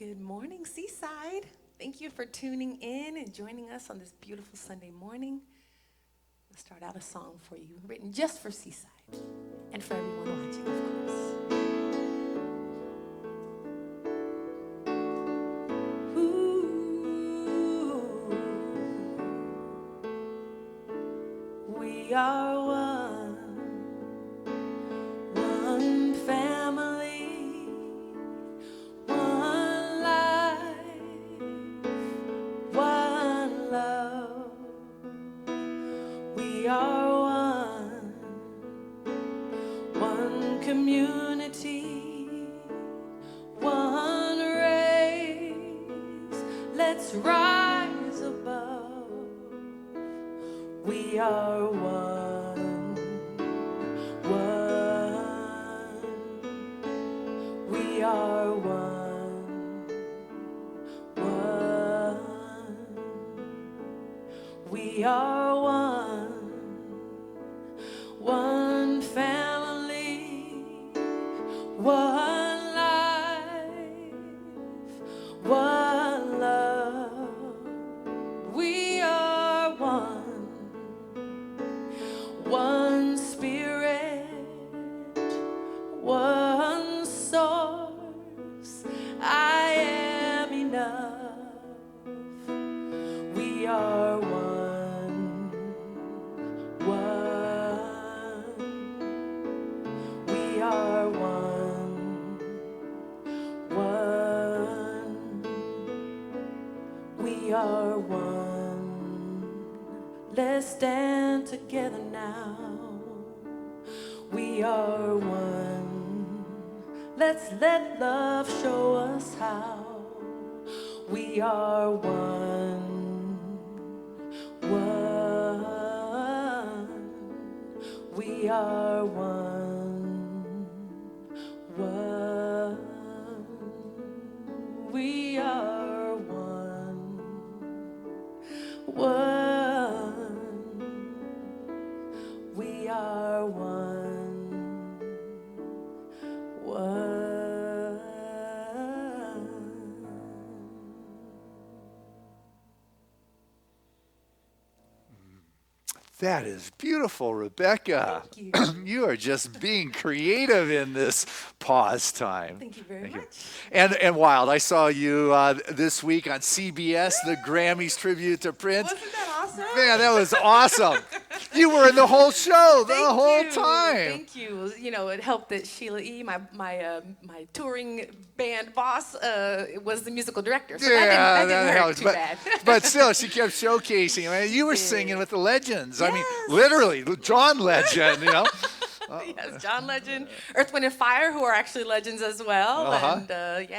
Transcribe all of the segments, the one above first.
Good morning, Seaside. Thank you for tuning in and joining us on this beautiful Sunday morning. I'll start out a song for you, written just for Seaside and for everyone watching, of course. Ooh, we are one family, one life, one love. We are one community, one race. Let's rise above. We are we are one. We are one family, one life, one love. We are one spirit, one source. I am enough. We are we are we are one. Let's stand together now. We are one. Let's let love show us how. We are we are we are we are one. That is beautiful, Rebecca. Thank you. You are just being creative in this pause time. Thank you very much. And Wild, I saw you this week on CBS, the Grammys tribute to Prince. Wasn't that awesome? Man, that was awesome. You were in the whole show the whole time. Thank you. You know, it helped that Sheila E., my touring band boss, was the musical director. So that didn't hurt helps. too bad. But still, she kept showcasing. I mean, you were singing with the legends. Yes. I mean, literally, John Legend, you know. Yes, John Legend, Earth, Wind, and Fire, who are actually legends as well. Uh-huh. And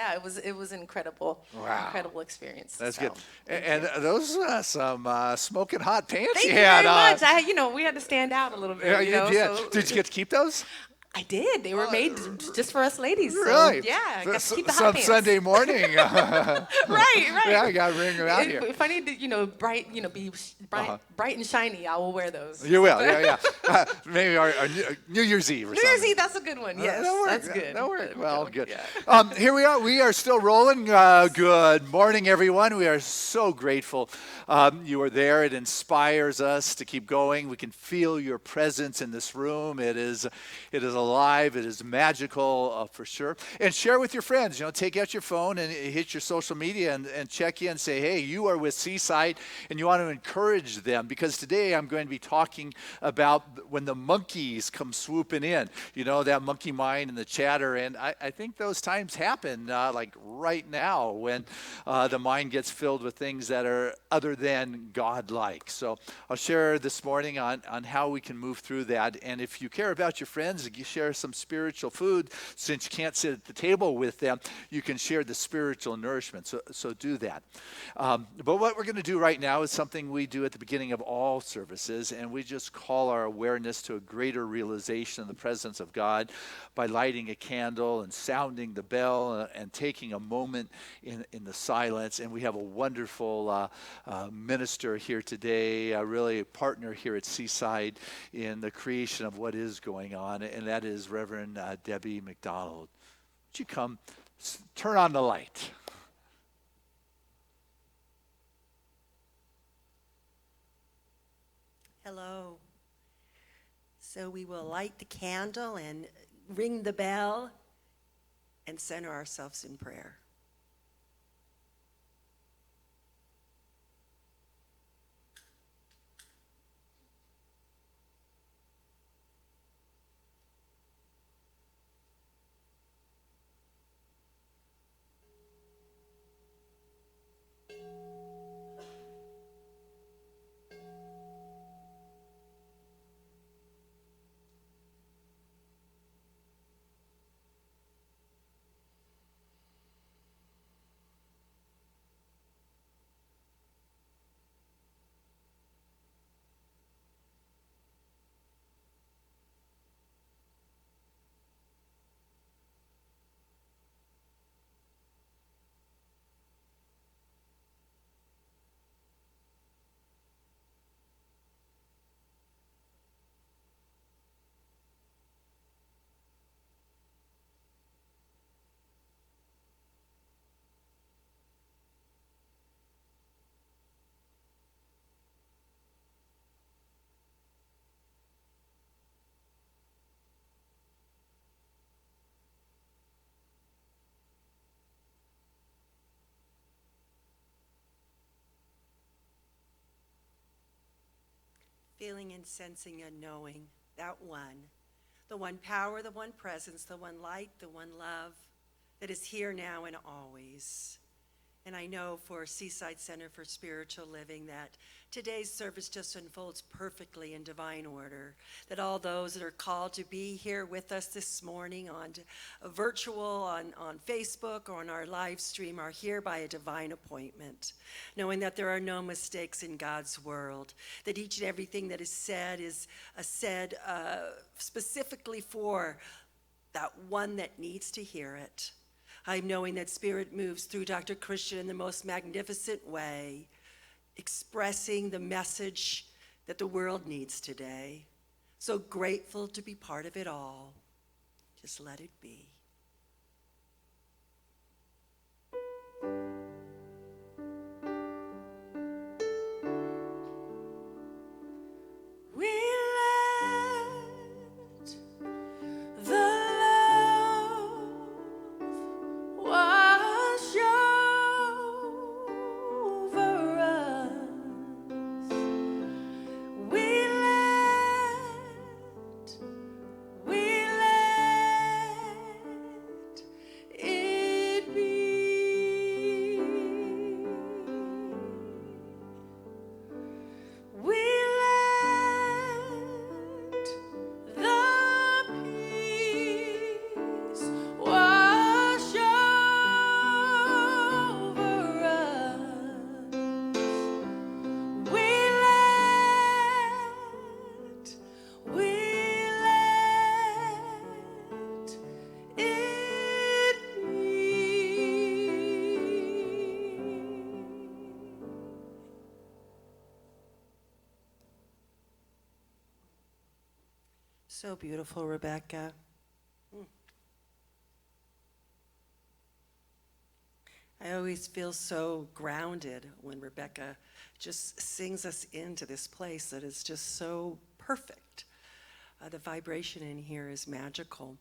it was incredible. Wow. Incredible experience. That's so, good. And those some smoking hot pants Thank you you had very much. We had to stand out a little bit. Yeah, you you know, did. so- Did you get to keep those? I did. They were made just for us ladies. So, Really? yeah, I got to keep the hot Some pants. Sunday morning. Right. Yeah, I got to bring them out here. If I need to, be bright and shiny, I will wear those. You will, yeah. Maybe our New Year's Eve or New something. Year's Eve, that's a good one. Yes, that's good. That'll work. Well, good. Yeah. Here we are. We are still rolling. Good morning, everyone. We are so grateful you are there. It inspires us to keep going. We can feel your presence in this room. It is alive. It is magical for sure. And share with your friends. Take out your phone and hit your social media and check in. Say, hey, you are with Seaside, and you want to encourage them, because today I'm going to be talking about when the monkeys come swooping in. That monkey mind and the chatter. And I think those times happen like right now when the mind gets filled with things that are other than God-like. So I'll share this morning on how we can move through that. And if you care about your friends, you share some spiritual food. Since you can't sit at the table with them, you can share the spiritual nourishment. So do that. But what we're going to do right now is something we do at the beginning of all services, and we just call our awareness to a greater realization of the presence of God by lighting a candle and sounding the bell and taking a moment in the silence. And we have a wonderful minister here today, really a partner here at Seaside in the creation of what is going on, and that is Reverend Debbie McDonald. Would you come turn on the light? Hello. So we will light the candle and ring the bell and center ourselves in prayer. Feeling and sensing and knowing that one, the one power, the one presence, the one light, the one love that is here now and always. And I know for Seaside Center for Spiritual Living that today's service just unfolds perfectly in divine order, that all those that are called to be here with us this morning on virtual, on Facebook, or on our live stream are here by a divine appointment, knowing that there are no mistakes in God's world, that each and everything that is said said specifically for that one that needs to hear it. I'm knowing that Spirit moves through Dr. Christian in the most magnificent way, expressing the message that the world needs today. So grateful to be part of it all. Just let it be. So beautiful, Rebecca. I always feel so grounded when Rebecca just sings us into this place that is just so perfect. The vibration in here is magical.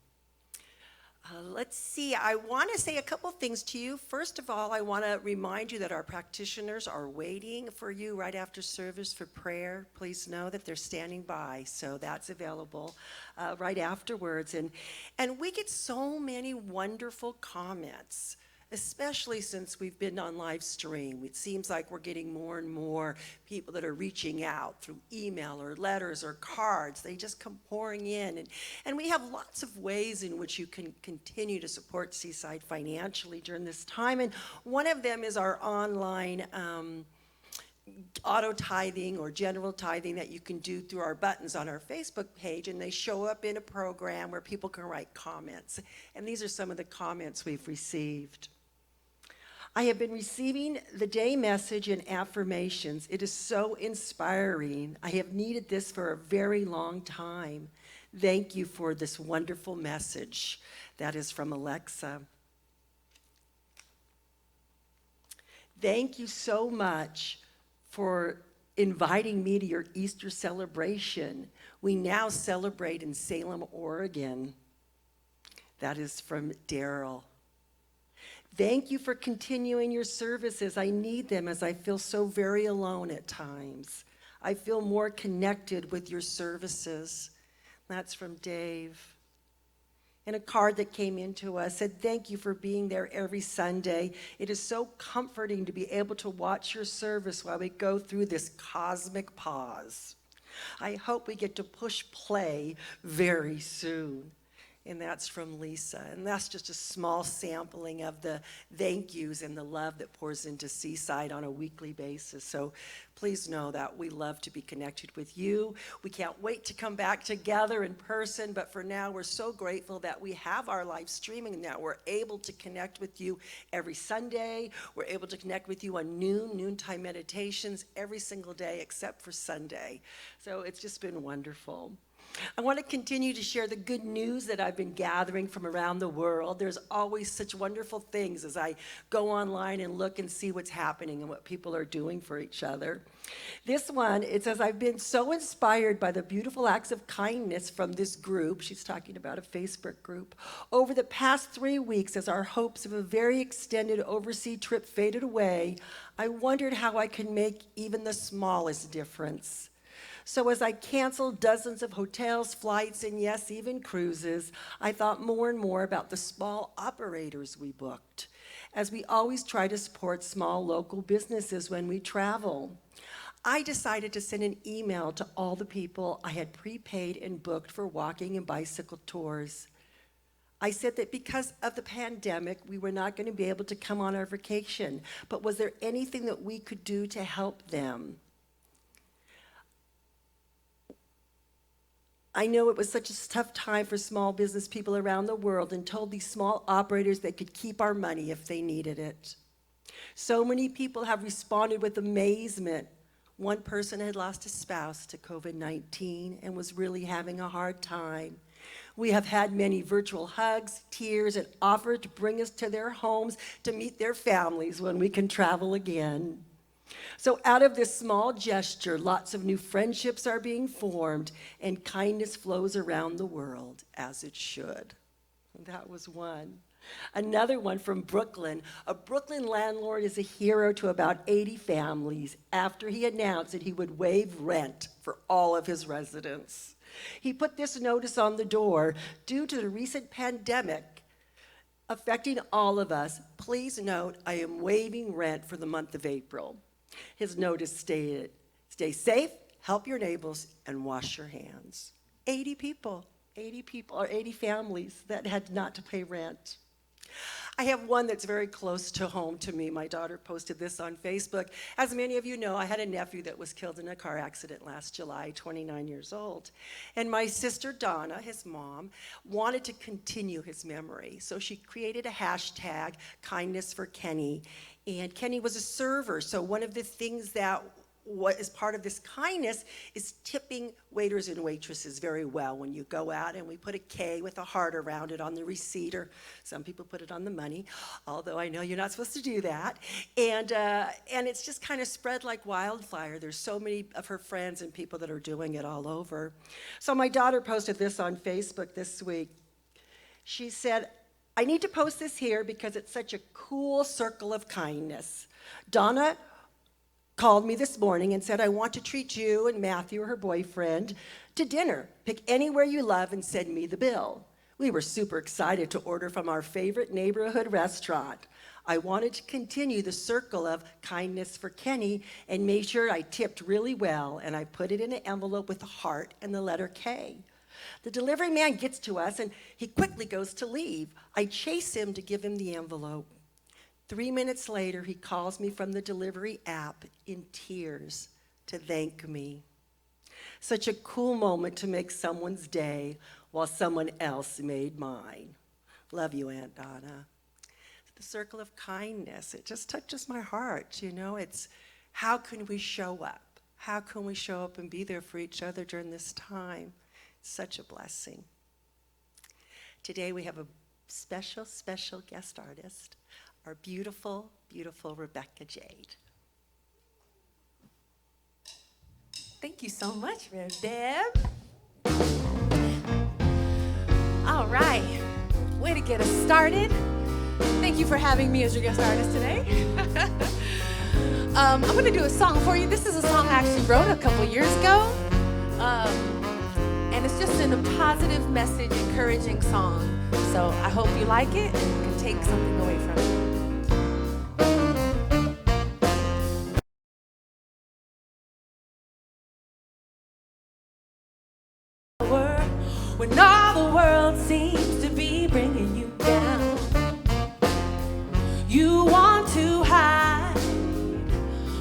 Let's see, I want to say a couple things to you. First of all, I want to remind you that our practitioners are waiting for you right after service for prayer. Please know that they're standing by, so that's available right afterwards. And we get so many wonderful comments, especially since we've been on live stream. It seems like we're getting more and more people that are reaching out through email or letters or cards. They just come pouring in. And we have lots of ways in which you can continue to support Seaside financially during this time. And one of them is our online auto tithing or general tithing that you can do through our buttons on our Facebook page, and they show up in a program where people can write comments. And these are some of the comments we've received. I have been receiving the day message and affirmations. It is so inspiring. I have needed this for a very long time. Thank you for this wonderful message. That is from Alexa. Thank you so much for inviting me to your Easter celebration. We now celebrate in Salem, Oregon. That is from Daryl. Thank you for continuing your services. I need them as I feel so very alone at times. I feel more connected with your services. That's from Dave. And a card that came into us said, thank you for being there every Sunday. It is so comforting to be able to watch your service while we go through this cosmic pause. I hope we get to push play very soon. And that's from Lisa. And that's just a small sampling of the thank yous and the love that pours into Seaside on a weekly basis. So please know that we love to be connected with you. We can't wait to come back together in person, but for now, we're so grateful that we have our live streaming and that we're able to connect with you every Sunday. We're able to connect with you on noontime meditations every single day except for Sunday. So it's just been wonderful. I want to continue to share the good news that I've been gathering from around the world. There's always such wonderful things as I go online and look and see what's happening and what people are doing for each other. This one, it says, I've been so inspired by the beautiful acts of kindness from this group. She's talking about a Facebook group. Over the past 3 weeks, as our hopes of a very extended overseas trip faded away, I wondered how I could make even the smallest difference. So as I canceled dozens of hotels, flights, and yes, even cruises, I thought more and more about the small operators we booked, as we always try to support small local businesses when we travel. I decided to send an email to all the people I had prepaid and booked for walking and bicycle tours. I said that because of the pandemic, we were not going to be able to come on our vacation, but was there anything that we could do to help them? I know it was such a tough time for small business people around the world and told these small operators they could keep our money if they needed it. So many people have responded with amazement. One person had lost a spouse to COVID-19 and was really having a hard time. We have had many virtual hugs, tears, and offered to bring us to their homes to meet their families when we can travel again. So out of this small gesture, lots of new friendships are being formed, and kindness flows around the world, as it should. And that was one. Another one from Brooklyn. A Brooklyn landlord is a hero to about 80 families after he announced that he would waive rent for all of his residents. He put this notice on the door, due to the recent pandemic affecting all of us, please note I am waiving rent for the month of April. His notice stated, stay safe, help your neighbors, and wash your hands. 80 people, or 80 families that had not to pay rent. I have one that's very close to home to me. My daughter posted this on Facebook. As many of you know, I had a nephew that was killed in a car accident last July, 29 years old. And my sister Donna, his mom, wanted to continue his memory. So she created a hashtag, Kindness for Kenny. And Kenny was a server, so one of the things that what is part of this kindness is tipping waiters and waitresses very well when you go out, and we put a K with a heart around it on the receipt, or some people put it on the money, although I know you're not supposed to do that. And it's just kind of spread like wildfire. There's so many of her friends and people that are doing it all over. So my daughter posted this on Facebook this week. She said, I need to post this here because it's such a cool circle of kindness. Donna called me this morning and said, I want to treat you and Matthew, her boyfriend, to dinner. Pick anywhere you love and send me the bill. We were super excited to order from our favorite neighborhood restaurant. I wanted to continue the circle of kindness for Kenny and made sure I tipped really well, and I put it in an envelope with a heart and the letter K. The delivery man gets to us, and he quickly goes to leave. I chase him to give him the envelope. 3 minutes later, he calls me from the delivery app in tears to thank me. Such a cool moment to make someone's day while someone else made mine. Love you, Aunt Donna. The circle of kindness, it just touches my heart, you know. It's how can we show up? How can we show up and be there for each other during this time? Such a blessing. Today we have a special, special guest artist, our beautiful, beautiful Rebecca Jade. Thank you so much, Rev Deb. All right, way to get us started. Thank you for having me as your guest artist today. I'm going to do a song for you. This is a song I actually wrote a couple years ago. And it's just a positive message, encouraging song. So I hope you like it and you can take something away from it. When all the world seems to be bringing you down, you want to hide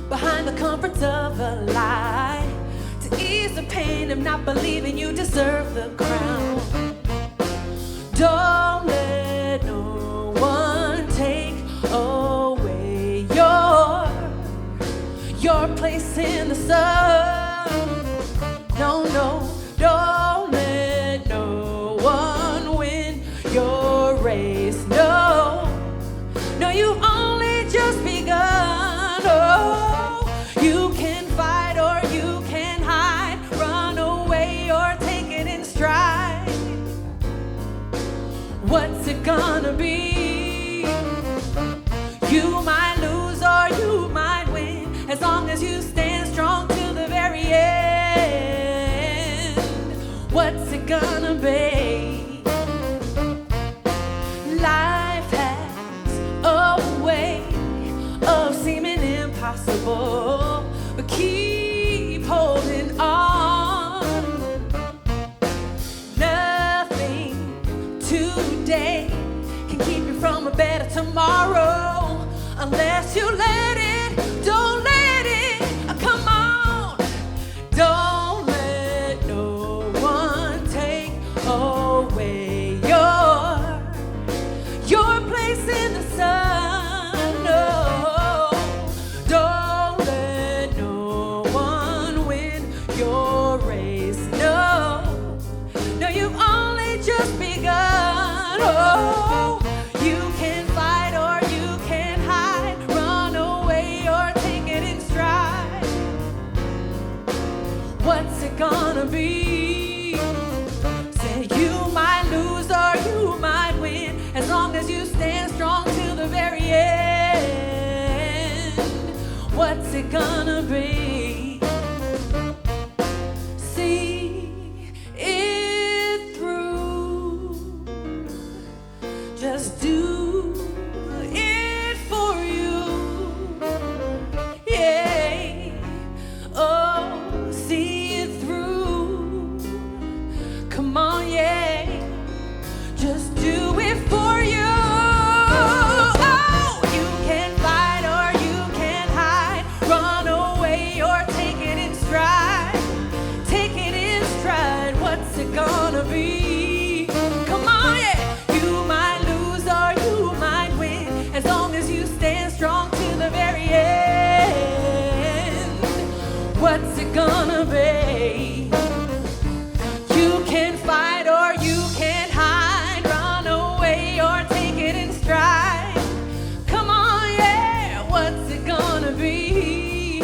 behind the comforts of a lie to ease the pain of not believing you deserve the crown. Don't let no one take away your place in the sun. No, no, don't let no one win your race. No, no, you've only just begun. Oh, you can fight or you can hide, run away or take it in stride. What's it gonna be? You might lose or you might win, as long as you stand strong to the very end. What's it gonna be? Life has a way of seeming impossible, but keep holding on. Nothing today can keep you from a better tomorrow, unless you let it. Don't let it. Come on. Don't let no one take away your place in the sun. No, don't let no one win your race. No, no, you've only just begun. Oh, you can fight or you can hide, run away or take it in stride. What's it gonna be? Say you might lose or you might win, as long as you stand strong till the very end. What's it gonna be? See it through. Just do it for you. Yeah. Oh, see it through. Come on, yeah. Just do it for you. Oh, you can fight or you can hide, run away or take it in stride. Take it in stride. What's it gonna be? Come on, yeah. You might lose or you might win, as long as you stand strong to the very end. What's it gonna be? You can fight or you can hide, run away or take it in stride. Come on, yeah, what's it gonna be?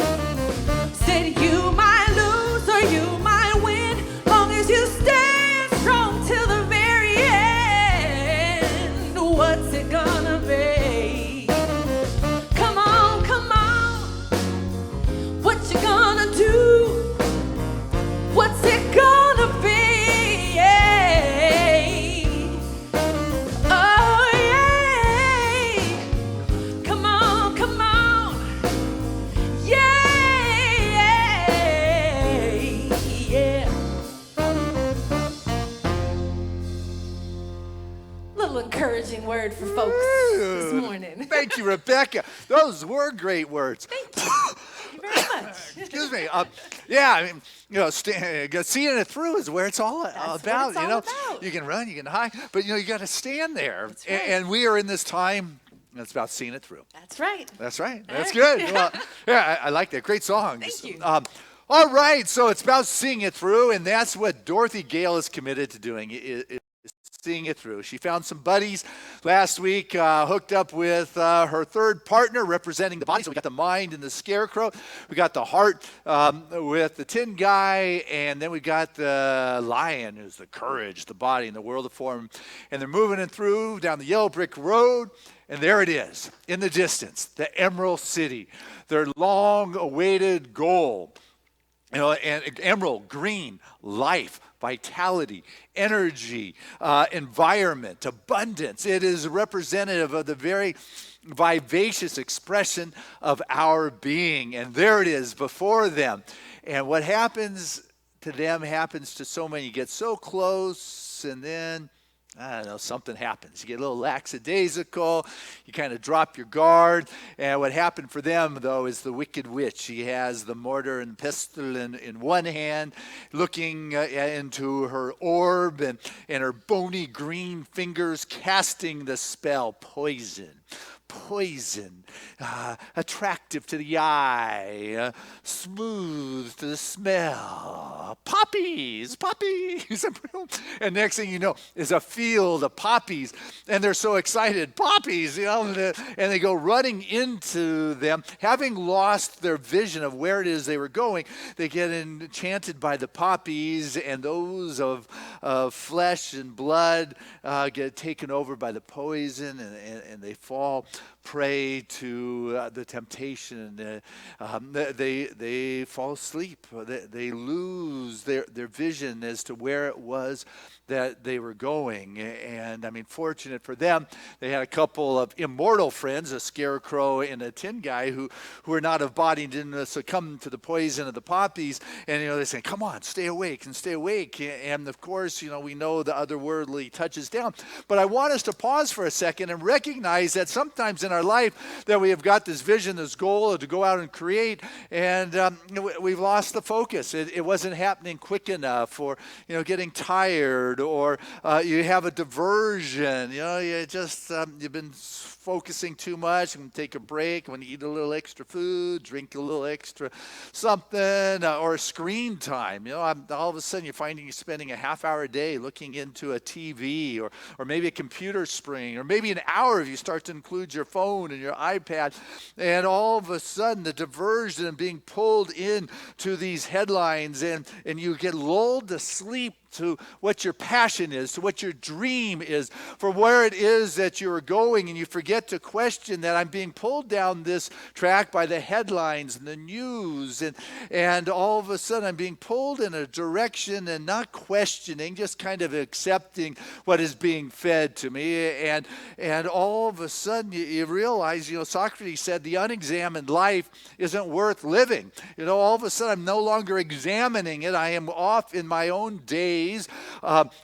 Said you might lose or you might win, long as you stand strong till the very end. What's it gonna be? Come on, come on. What you gonna do? What's it gonna be? Yeah. Oh, yeah. Come on, come on. Yeah, yeah, yeah. Little encouraging word for folks this morning. Thank you, Rebecca. Those were great words. Thank you. Thank you very much. Excuse me. Yeah, I mean, seeing it through is where it's all That's what about. it's all about. You can run, you can hide, but you got to stand there. That's right. And we are in this time. It's about seeing it through. That's right. That's right. That's All right. good. Well, yeah, I like that. Great songs. Thank you. All right, so it's about seeing it through, and that's what Dorothy Gale is committed to doing. Is seeing it through. She found some buddies last week, hooked up with her third partner representing the body. So we got the mind and the scarecrow. We got the heart with the tin guy. And then we got the lion, who's the courage, the body, and the world of form. And they're moving it through down the yellow brick road. And there it is in the distance, the Emerald City, their long-awaited goal. And emerald, green, life, vitality, energy, environment, abundance. It is representative of the very vivacious expression of our being. And there it is before them. And what happens to them happens to so many. You get so close, and then I don't know, something happens. You get a little lackadaisical, you kind of drop your guard. And what happened for them, though, is the wicked witch. She has the mortar and pestle in one hand, looking into her orb and her bony green fingers casting the spell, poison. Poison, attractive to the eye, smooth to the smell. Poppies. And next thing you know is a field of poppies. And they're so excited, poppies, and they go running into them. Having lost their vision of where it is they were going, they get enchanted by the poppies, and those of flesh and blood get taken over by the poison, and they fall prey to the temptation. They fall asleep. They lose their vision as to where it was that they were going. And I mean, fortunate for them, they had a couple of immortal friends, a scarecrow and a tin guy, who were not of body and didn't succumb to the poison of the poppies. And they say, come on, stay awake and stay awake. And of course, we know the otherworldly touches down. But I want us to pause for a second and recognize that sometimes in our life that we have got this vision, this goal to go out and create, and we've lost the focus. It wasn't happening quick enough, or getting tired, or you have a diversion. You've been focusing too much. I'm going to take a break. I'm going to eat a little extra food, drink a little extra something, or screen time. All of a sudden you're finding you're spending a half hour a day looking into a TV, or maybe a computer screen, or maybe an hour if you start to include your phone and your iPad. And all of a sudden the diversion and being pulled into these headlines, and you get lulled to sleep to what your passion is, to what your dream is, for where it is that you're going, and you forget to question that I'm being pulled down this track by the headlines and the news, and all of a sudden I'm being pulled in a direction and not questioning, just kind of accepting what is being fed to me. And all of a sudden you realize, Socrates said the unexamined life isn't worth living. All of a sudden I'm no longer examining it. I am off in my own days.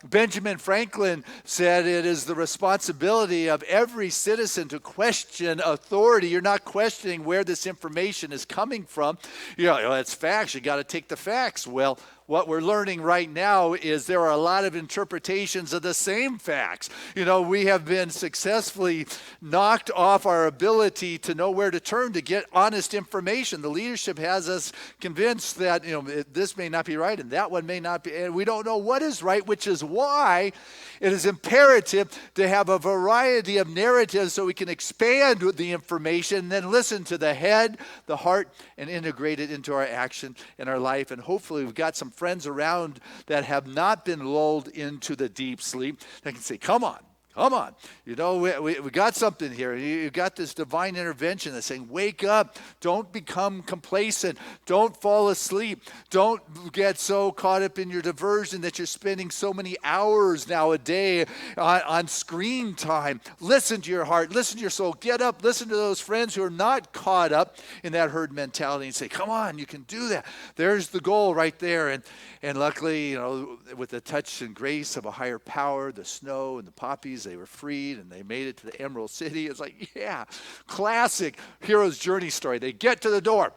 Benjamin Franklin said it is the responsibility of every citizen to question authority. You're not questioning where this information is coming from. It's facts. You got to take the facts. Well, what we're learning right now is there are a lot of interpretations of the same facts. We have been successfully knocked off our ability to know where to turn to get honest information. The leadership has us convinced that, this may not be right and that one may not be, and we don't know what is right, which is why it is imperative to have a variety of narratives so we can expand with the information and then listen to the head, the heart, and integrate it into our action in our life. And hopefully we've got some friends around that have not been lulled into the deep sleep that can say, come on. We got something here. You got this divine intervention that's saying, wake up. Don't become complacent. Don't fall asleep. Don't get so caught up in your diversion that you're spending so many hours now a day on screen time. Listen to your heart. Listen to your soul. Get up. Listen to those friends who are not caught up in that herd mentality and say, come on, you can do that. There's the goal right there. And luckily, with the touch and grace of a higher power, the snow and the poppies, they were freed and they made it to the Emerald City. It's like, yeah, classic hero's journey story. They get to the door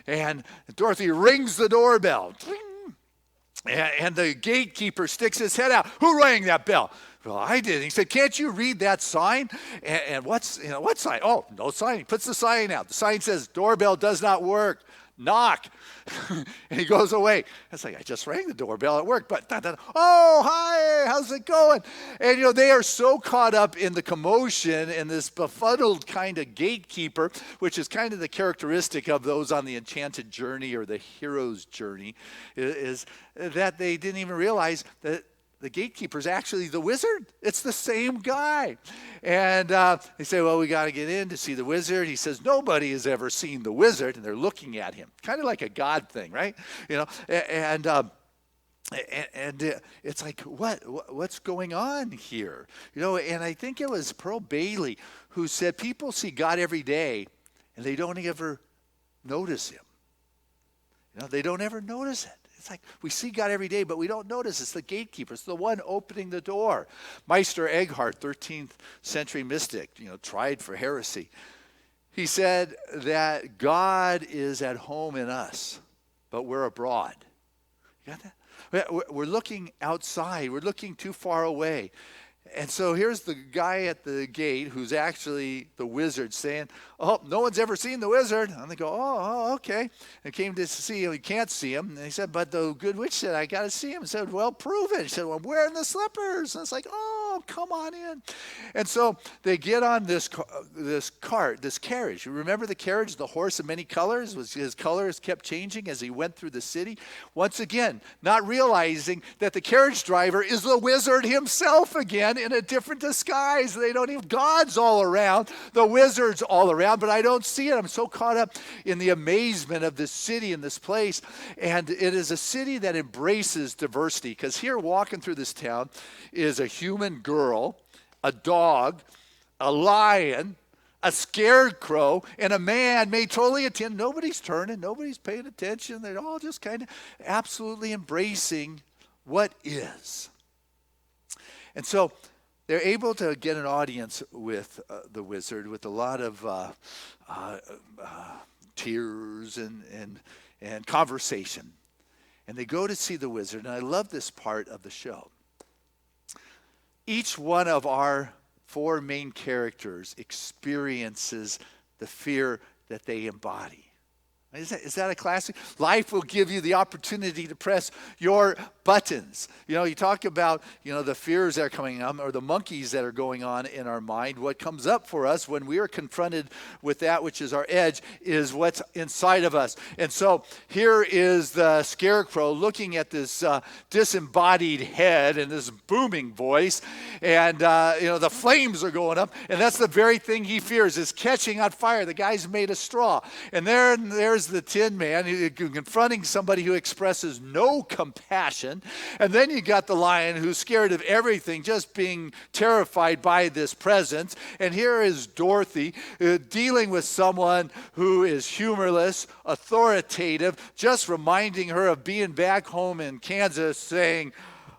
and Dorothy rings the doorbell. And the gatekeeper sticks his head out. Who rang that bell? Well, I did. He said, can't you read that sign? And what sign? Oh, no sign. He puts the sign out. The sign says, doorbell does not work. Knock. And he goes away. It's like, I just rang the doorbell. It worked. But, oh, hi. how's it going? And, they are so caught up in the commotion and this befuddled kind of gatekeeper, which is kind of the characteristic of those on the enchanted journey or the hero's journey, is that they didn't even realize that the gatekeeper's actually the wizard. It's the same guy. And they say, well, we got to get in to see the wizard. He says, nobody has ever seen the wizard. And they're looking at him. Kind of like a God thing, right? And it's like, what's going on here? And I think it was Pearl Bailey who said, people see God every day and they don't ever notice him. They don't ever notice it. It's like we see God every day, but we don't notice it's the gatekeeper. It's the one opening the door. Meister Eckhart, 13th century mystic, tried for heresy. He said that God is at home in us, but we're abroad. You got that? We're looking outside. We're looking too far away. And so here's the guy at the gate who's actually the wizard saying, oh, no one's ever seen the wizard. And they go, oh, okay. And came to see him. He can't see him. And he said, but the good witch said, I got to see him. He said, well, prove it. He said, well, I'm wearing the slippers. And it's like, oh, come on in. And so they get on this cart, this carriage. You remember the carriage, the horse of many colors? His colors kept changing as he went through the city. Once again, not realizing that the carriage driver is the wizard himself again, in a different disguise. They don't even, God's all around, the wizard's all around, but I don't see it. I'm so caught up in the amazement of this city and this place. And it is a city that embraces diversity, because here walking through this town is a human girl, a dog, a lion, a scarecrow, and a man made totally attend. Nobody's turning, nobody's paying attention. They're all just kind of absolutely embracing what is. And so they're able to get an audience with the wizard with a lot of tears and conversation. And they go to see the wizard. And I love this part of the show. Each one of our 4 main characters experiences the fear that they embody. Is that a classic? Life will give you the opportunity to press your buttons. You talk about, the fears that are coming up or the monkeys that are going on in our mind. What comes up for us when we are confronted with that which is our edge is what's inside of us. And so here is the scarecrow looking at this disembodied head and this booming voice. And, the flames are going up. And that's the very thing he fears, is catching on fire. The guy's made of straw. And there's the Tin Man confronting somebody who expresses no compassion. And then you got the lion who's scared of everything, just being terrified by this presence. And here is Dorothy dealing with someone who is humorless, authoritative, just reminding her of being back home in Kansas, saying,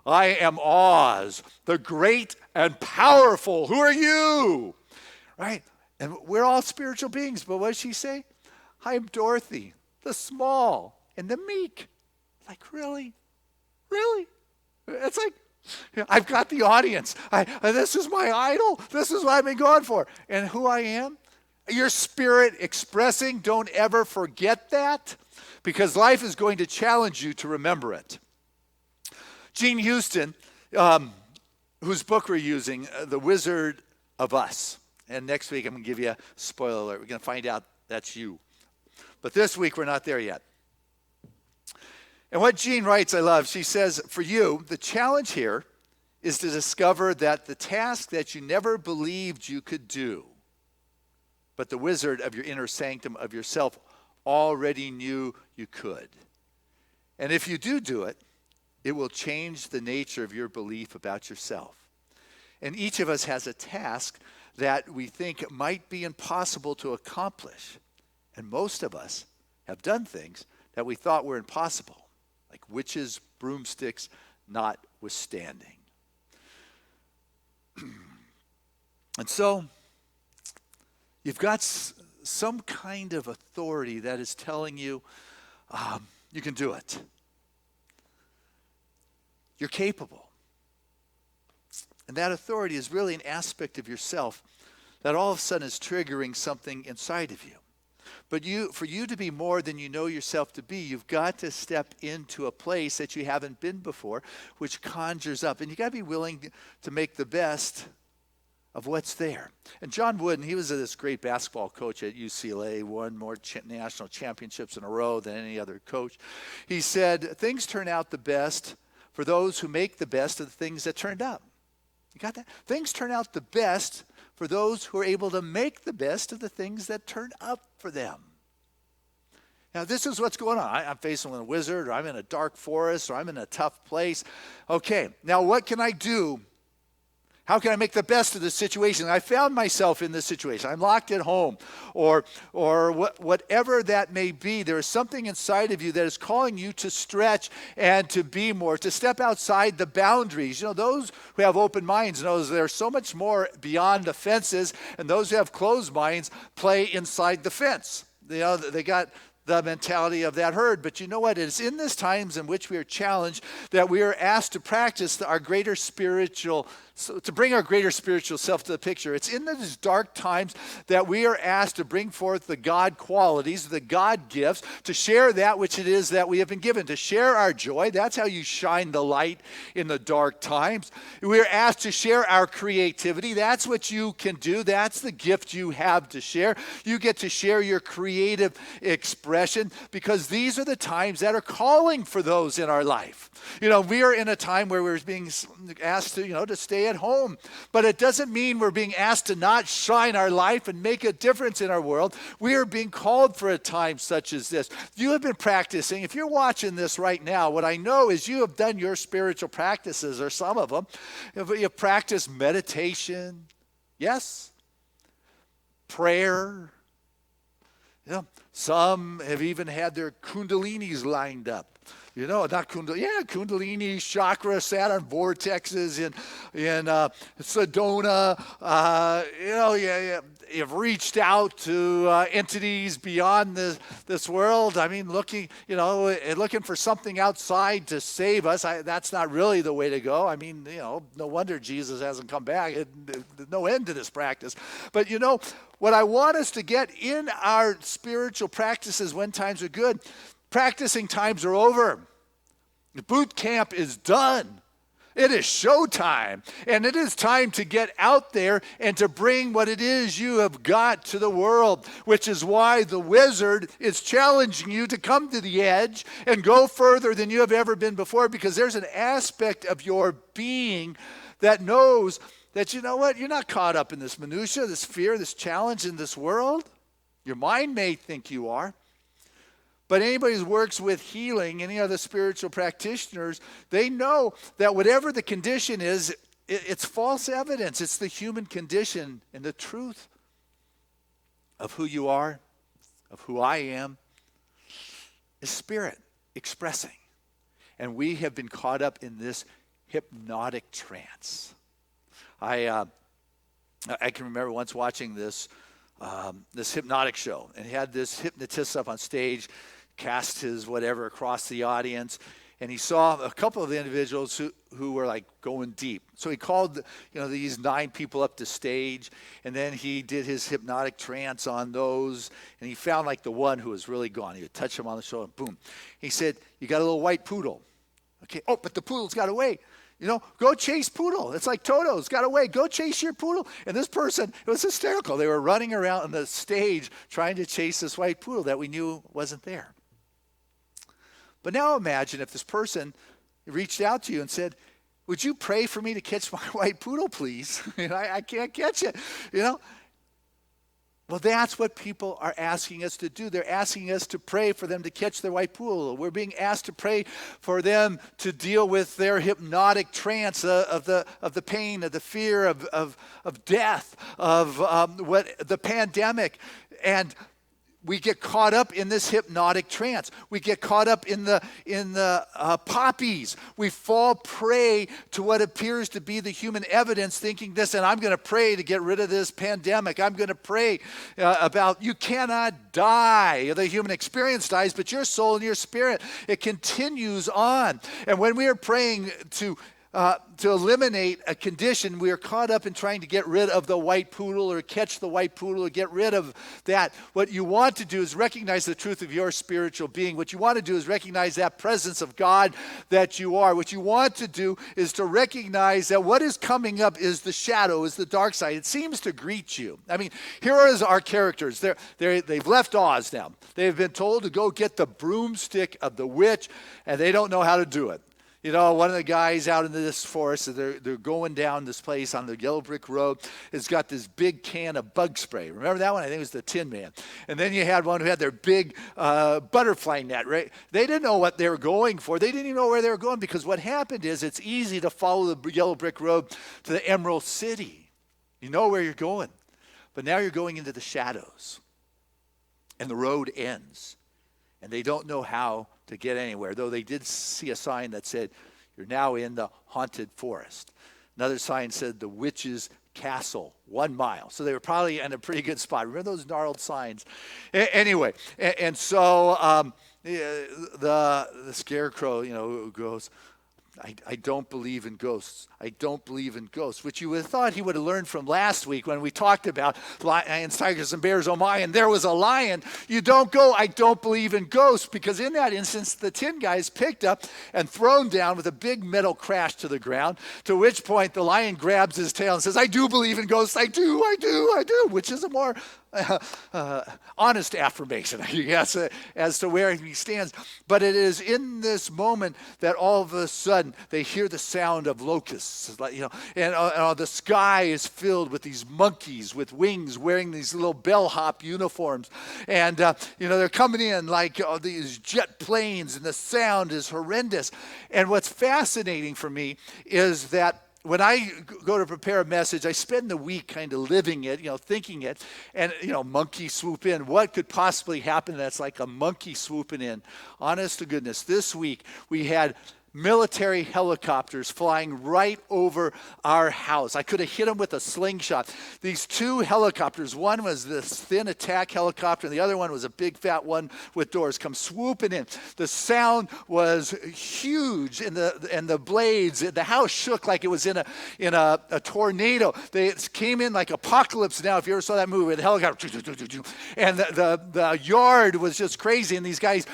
I am Oz, the great and powerful. Who are you? Right? And we're all spiritual beings, but what does she say? I'm Dorothy, the small and the meek. Like, really? Really? It's like, I've got the audience. This is my idol. This is what I've been going for. And who I am? Your spirit expressing. Don't ever forget that, because life is going to challenge you to remember it. Gene Houston, whose book we're using, The Wizard of Us. And next week I'm going to give you a spoiler alert. We're going to find out that's you. But this week, we're not there yet. And what Jean writes, I love. She says, for you, the challenge here is to discover that the task that you never believed you could do, but the wizard of your inner sanctum of yourself already knew you could. And if you do it, it will change the nature of your belief about yourself. And each of us has a task that we think might be impossible to accomplish. And most of us have done things that we thought were impossible, like witches, broomsticks, notwithstanding. And so you've got some kind of authority that is telling you you can do it. You're capable. And that authority is really an aspect of yourself that all of a sudden is triggering something inside of you. But for you to be more than you know yourself to be, you've got to step into a place that you haven't been before, which conjures up. And you got to be willing to make the best of what's there. And John Wooden, he was this great basketball coach at UCLA, won more national championships in a row than any other coach. He said, things turn out the best for those who make the best of the things that turned up. You got that? Things turn out the best for those who are able to make the best of the things that turned up for them. Now, this is what's going on. I'm facing a wizard, or I'm in a dark forest, or I'm in a tough place. Okay, now what can I do? How can I make the best of this situation? I found myself in this situation. I'm locked at home, or whatever that may be. There is something inside of you that is calling you to stretch and to be more, to step outside the boundaries. You know, those who have open minds know there's so much more beyond the fences, and those who have closed minds play inside the fence. You know, they got the mentality of that herd. But you know what? It's in these times in which we are challenged that we are asked to practice our greater spiritual, to bring our greater spiritual self to the picture. It's in these dark times that we are asked to bring forth the God qualities, the God gifts, to share that which it is that we have been given, to share our joy. That's how you shine the light in the dark times. We are asked to share our creativity. That's what you can do. That's the gift you have to share. You get to share your creative expression, because these are the times that are calling for those in our life. You know, we are in a time where we're being asked to, to stay at home. But it doesn't mean we're being asked to not shine our life and make a difference in our world. We are being called for a time such as this. You have been practicing. If you're watching this right now, what I know is you have done your spiritual practices, or some of them. You've practiced meditation, yes, prayer. Some have even had their kundalinis lined up. Not Kundalini. Yeah, Kundalini chakra sat on vortexes in Sedona. You've reached out to entities beyond this world. I mean, looking for something outside to save us. That's not really the way to go. I mean, no wonder Jesus hasn't come back. There's no end to this practice. But what I want us to get in our spiritual practices when times are good, practicing times are over. The boot camp is done. It is showtime. And it is time to get out there and to bring what it is you have got to the world, which is why the wizard is challenging you to come to the edge and go further than you have ever been before, because there's an aspect of your being that knows that, you know what, you're not caught up in this minutia, this fear, this challenge in this world. Your mind may think you are. But anybody who works with healing, any other spiritual practitioners, they know that whatever the condition is, it's false evidence. It's the human condition, and the truth of who you are, of who I am, is spirit expressing. And we have been caught up in this hypnotic trance. I can remember once watching this hypnotic show, and he had this hypnotist up on stage, cast his whatever across the audience, and he saw a couple of the individuals who were like going deep. So he called these 9 people up to stage, and then he did his hypnotic trance on those, and he found like the one who was really gone. He would touch him on the shoulder, and boom. He said, "You got a little white poodle." Okay. Oh, but the poodle's got away. Go chase poodle. It's like Toto's got away. Go chase your poodle. And this person, it was hysterical. They were running around on the stage trying to chase this white poodle that we knew wasn't there. But now imagine if this person reached out to you and said, "Would you pray for me to catch my white poodle, please? I can't catch it." Well, that's what people are asking us to do. They're asking us to pray for them to catch their white poodle. We're being asked to pray for them to deal with their hypnotic trance of the pain, of the fear, of death, of the pandemic. And we get caught up in this hypnotic trance. We get caught up in the poppies. We fall prey to what appears to be the human evidence, thinking this, and I'm going to pray to get rid of this pandemic. I'm going to pray about you cannot die. The human experience dies, but your soul and your spirit, it continues on. And when we are praying to to eliminate a condition. We are caught up in trying to get rid of the white poodle or catch the white poodle or get rid of that. What you want to do is recognize the truth of your spiritual being. What you want to do is recognize that presence of God that you are. What you want to do is to recognize that what is coming up is the shadow, is the dark side. It seems to greet you. I mean, here are our characters. They've left Oz now. They've been told to go get the broomstick of the witch, and they don't know how to do it. You know, one of the guys out in this forest, they're going down this place on the yellow brick road, has got this big can of bug spray. Remember that one? I think it was the Tin Man. And then you had one who had their big butterfly net, right? They didn't know what they were going for. They didn't even know where they were going, because what happened is it's easy to follow the yellow brick road to the Emerald City. You know where you're going. But now you're going into the shadows. And the road ends. And they don't know how to get anywhere, though they did see a sign that said, "You're now in the haunted forest." Another sign said, "The witch's castle, 1 mile." So they were probably in a pretty good spot. Remember those gnarled signs? Anyway, and so the scarecrow, goes, I don't believe in ghosts. I don't believe in ghosts, which you would have thought he would have learned from last week when we talked about lions, tigers, and bears. Oh my, and there was a lion. You don't go, "I don't believe in ghosts," because in that instance, the tin guy is picked up and thrown down with a big metal crash to the ground, to which point the lion grabs his tail and says, "I do believe in ghosts. I do, which is a more honest affirmation, I guess, as to where he stands. But it is in this moment that all of a sudden they hear the sound of locusts, and the sky is filled with these monkeys with wings wearing these little bellhop uniforms. And, they're coming in like these jet planes, and the sound is horrendous. And what's fascinating for me is that when I go to prepare a message, I spend the week kind of living it, thinking it, and, monkey swoop in. What could possibly happen that's like a monkey swooping in? Honest to goodness, this week we had military helicopters flying right over our house. I could have hit them with a slingshot. These 2 helicopters, one was this thin attack helicopter, and the other one was a big fat one with doors, come swooping in. The sound was huge, and the blades, the house shook like it was in a tornado. They came in like Apocalypse Now, if you ever saw that movie, the helicopter, and the yard was just crazy, and these guys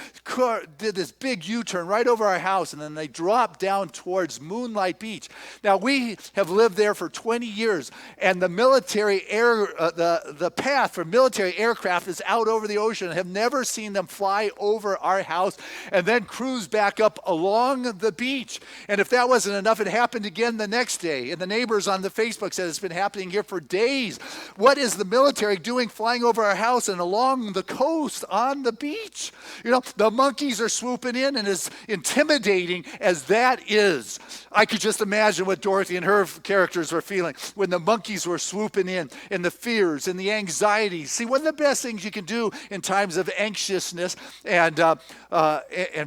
did this big U-turn right over our house, and then they dropped down towards Moonlight Beach. Now, we have lived there for 20 years, and the military the path for military aircraft is out over the ocean. I have never seen them fly over our house and then cruise back up along the beach. And if that wasn't enough, it happened again the next day. And the neighbors on the Facebook said it's been happening here for days. What is the military doing flying over our house and along the coast on the beach? The monkeys are swooping in, and as intimidating as that is, I could just imagine what Dorothy and her characters were feeling when the monkeys were swooping in, and the fears and the anxieties. See, one of the best things you can do in times of anxiousness and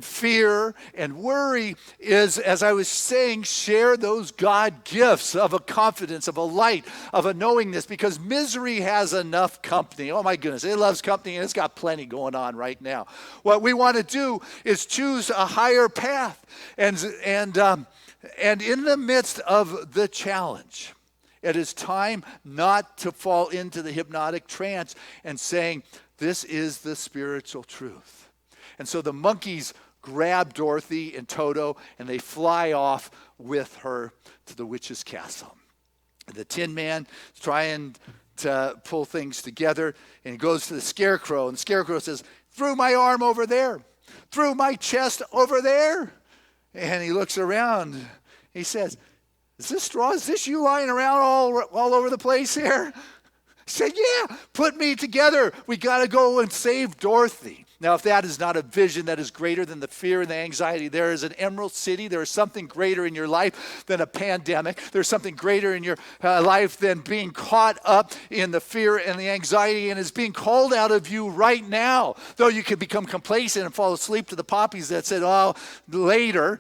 fear and worry is, as I was saying, share those God gifts of a confidence, of a light, of a knowingness, because misery has enough company. Oh my goodness, it loves company, and it's got plenty going on right now. What we want to do is choose a higher path. And in the midst of the challenge, it is time not to fall into the hypnotic trance and saying, "This is the spiritual truth." And so the monkeys grab Dorothy and Toto, and they fly off with her to the witch's castle. The Tin Man is trying to pull things together, and he goes to the Scarecrow, and the Scarecrow says, "Through my arm over there, through my chest over there." And he looks around. He says, "Is this straw? Is this you lying around all over the place here?" He said, "Yeah, put me together. We got to go and save Dorothy." Now, if that is not a vision that is greater than the fear and the anxiety, there is an Emerald City. There is something greater in your life than a pandemic. There's something greater in your life than being caught up in the fear and the anxiety, and is being called out of you right now. Though you could become complacent and fall asleep to the poppies that said, "Oh, later."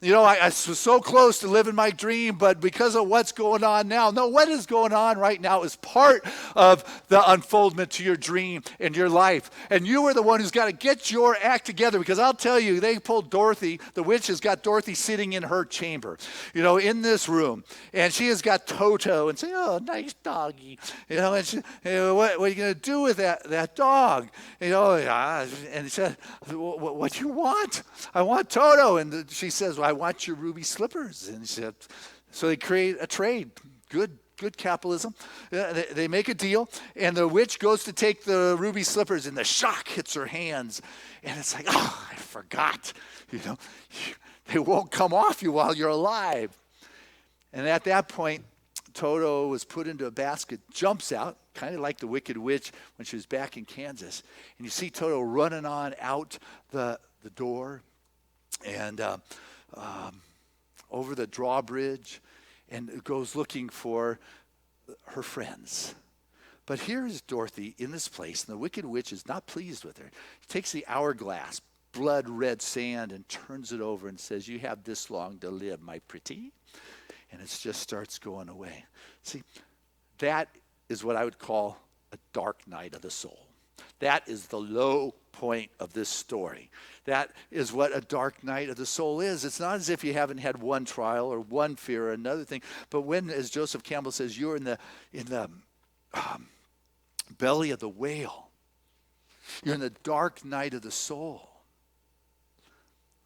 I was so close to living my dream, but because of what's going on now, no, what is going on right now is part of the unfoldment to your dream in your life. And you are the one who's got to get your act together, because I'll tell you, they pulled Dorothy, the witch has got Dorothy sitting in her chamber, in this room. And she has got Toto and say, oh, nice doggy. And she, what are you going to do with that dog? And he said, what do you want? I want Toto. And she says, well, I want your ruby slippers. And he said, so they create a trade. Good capitalism. They make a deal, and the witch goes to take the ruby slippers, and the shock hits her hands. And it's like, oh, I forgot. They won't come off you while you're alive. And at that point, Toto was put into a basket, jumps out, kind of like the Wicked Witch when she was back in Kansas. And you see Toto running on out the door and over the drawbridge, and goes looking for her friends. But here's Dorothy in this place, and the Wicked Witch is not pleased with her. She takes the hourglass, blood red sand, and turns it over and says, you have this long to live, my pretty. And it just starts going away. See, that is what I would call a dark night of the soul. That is the low point of this story. That is what a dark night of the soul is. It's not as if you haven't had one trial or one fear or another thing, but when, as Joseph Campbell says, you're in the belly of the whale. You're in the dark night of the soul.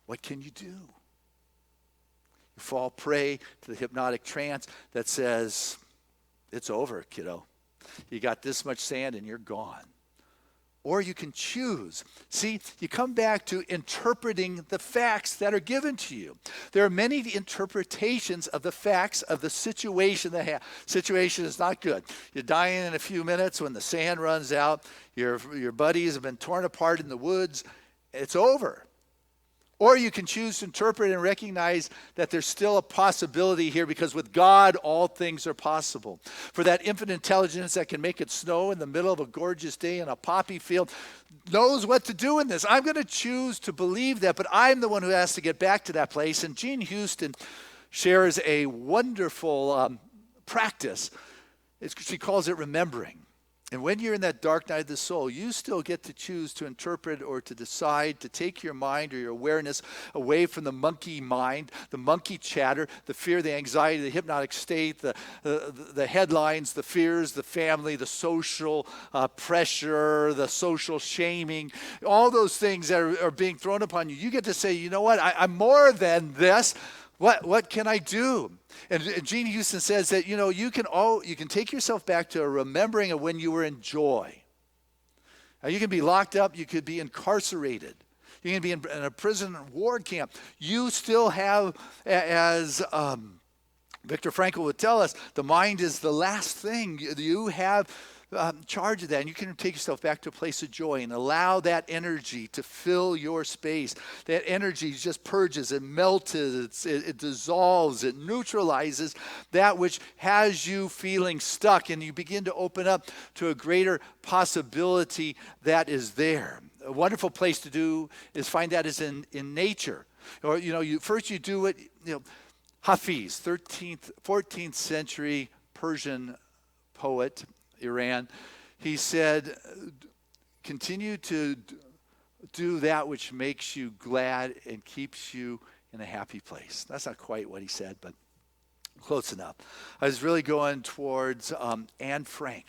What can you do? You fall prey to the hypnotic trance that says, it's over, kiddo. You got this much sand and you're gone. Or you can choose. See, you come back to interpreting the facts that are given to you. There are many interpretations of the facts of the situation. The situation is not good. You're dying in a few minutes when the sand runs out. Your buddies have been torn apart in the woods. It's over. Or you can choose to interpret and recognize that there's still a possibility here, because with God, all things are possible. For that infinite intelligence that can make it snow in the middle of a gorgeous day in a poppy field knows what to do in this. I'm going to choose to believe that, but I'm the one who has to get back to that place. And Jean Houston shares a wonderful practice. She calls it remembering. And when you're in that dark night of the soul, you still get to choose to interpret or to decide to take your mind or your awareness away from the monkey mind, the monkey chatter, the fear, the anxiety, the hypnotic state, the headlines, the fears, the family, the social pressure, the social shaming, all those things that are being thrown upon you. You get to say, you know what, I'm more than this. What can I do? And Jean Houston says that, you can take yourself back to a remembering of when you were in joy. Now, you can be locked up. You could be incarcerated. You can be in a prison ward camp. You still have, as Viktor Frankl would tell us, the mind is the last thing. You have charge of that, and you can take yourself back to a place of joy and allow that energy to fill your space. That energy just purges, it melts, it dissolves, it neutralizes that which has you feeling stuck, and you begin to open up to a greater possibility that is there. A wonderful place to do is find that is in nature. Or, you do it, Hafiz, 14th century Persian poet, Iran, he said, continue to do that which makes you glad and keeps you in a happy place. That's not quite what he said, but close enough. I was really going towards Anne Frank.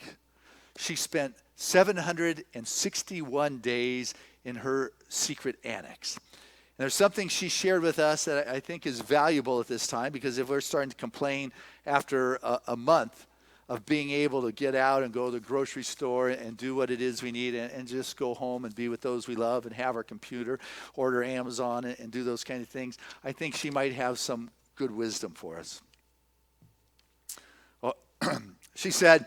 She spent 761 days in her secret annex. And there's something she shared with us that I think is valuable at this time, because if we're starting to complain after a month of being able to get out and go to the grocery store and do what it is we need and just go home and be with those we love and have our computer, order Amazon and do those kind of things, I think she might have some good wisdom for us. Well, she said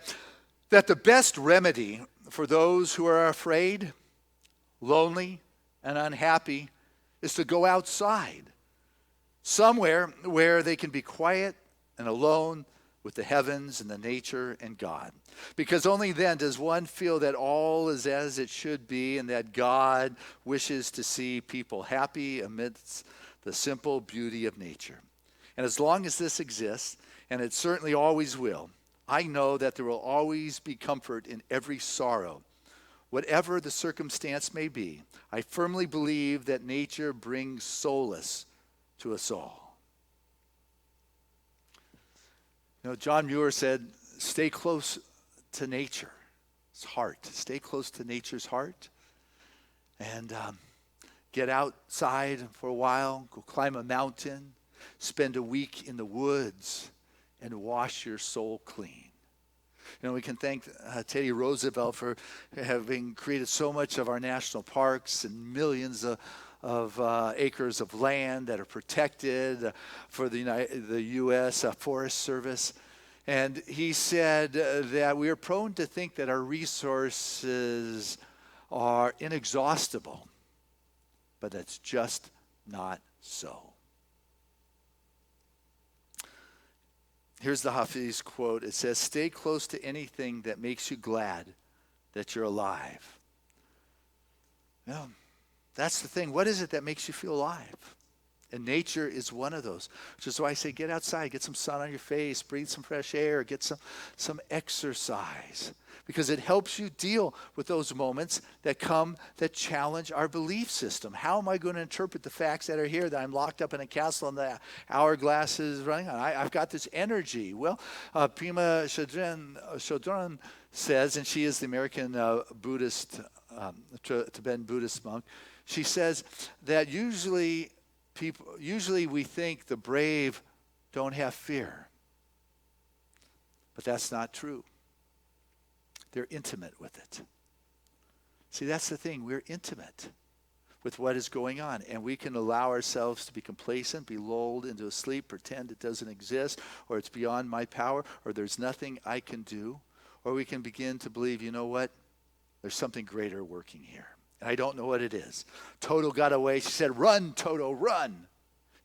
that the best remedy for those who are afraid, lonely, and unhappy is to go outside, somewhere where they can be quiet and alone with the heavens and the nature and God. Because only then does one feel that all is as it should be, and that God wishes to see people happy amidst the simple beauty of nature. And as long as this exists, and it certainly always will, I know that there will always be comfort in every sorrow. Whatever the circumstance may be, I firmly believe that nature brings solace to us all. You know, John Muir said, stay close to nature's heart. Stay close to nature's heart. And get outside for a while, go climb a mountain, spend a week in the woods, and wash your soul clean. You know, we can thank Teddy Roosevelt for having created so much of our national parks and millions of acres of land that are protected for the U.S. Forest Service. And he said that we are prone to think that our resources are inexhaustible, but that's just not so. Here's the Hafiz quote. It says, stay close to anything that makes you glad that you're alive. Well, that's the thing. What is it that makes you feel alive? And nature is one of those. Which is why I say get outside, get some sun on your face, breathe some fresh air, get some exercise. Because it helps you deal with those moments that challenge our belief system. How am I going to interpret the facts that are here, that I'm locked up in a castle and the hourglass is running on? I've got this energy. Well, Pema Chodron says, and she is the American Buddhist, Tibetan Buddhist monk, she says that usually we think the brave don't have fear. But that's not true. They're intimate with it. See, that's the thing. We're intimate with what is going on. And we can allow ourselves to be complacent, be lulled into a sleep, pretend it doesn't exist, or it's beyond my power, or there's nothing I can do. Or we can begin to believe, you know what? There's something greater working here. And I don't know what it is. Toto got away. She said, run, Toto, run.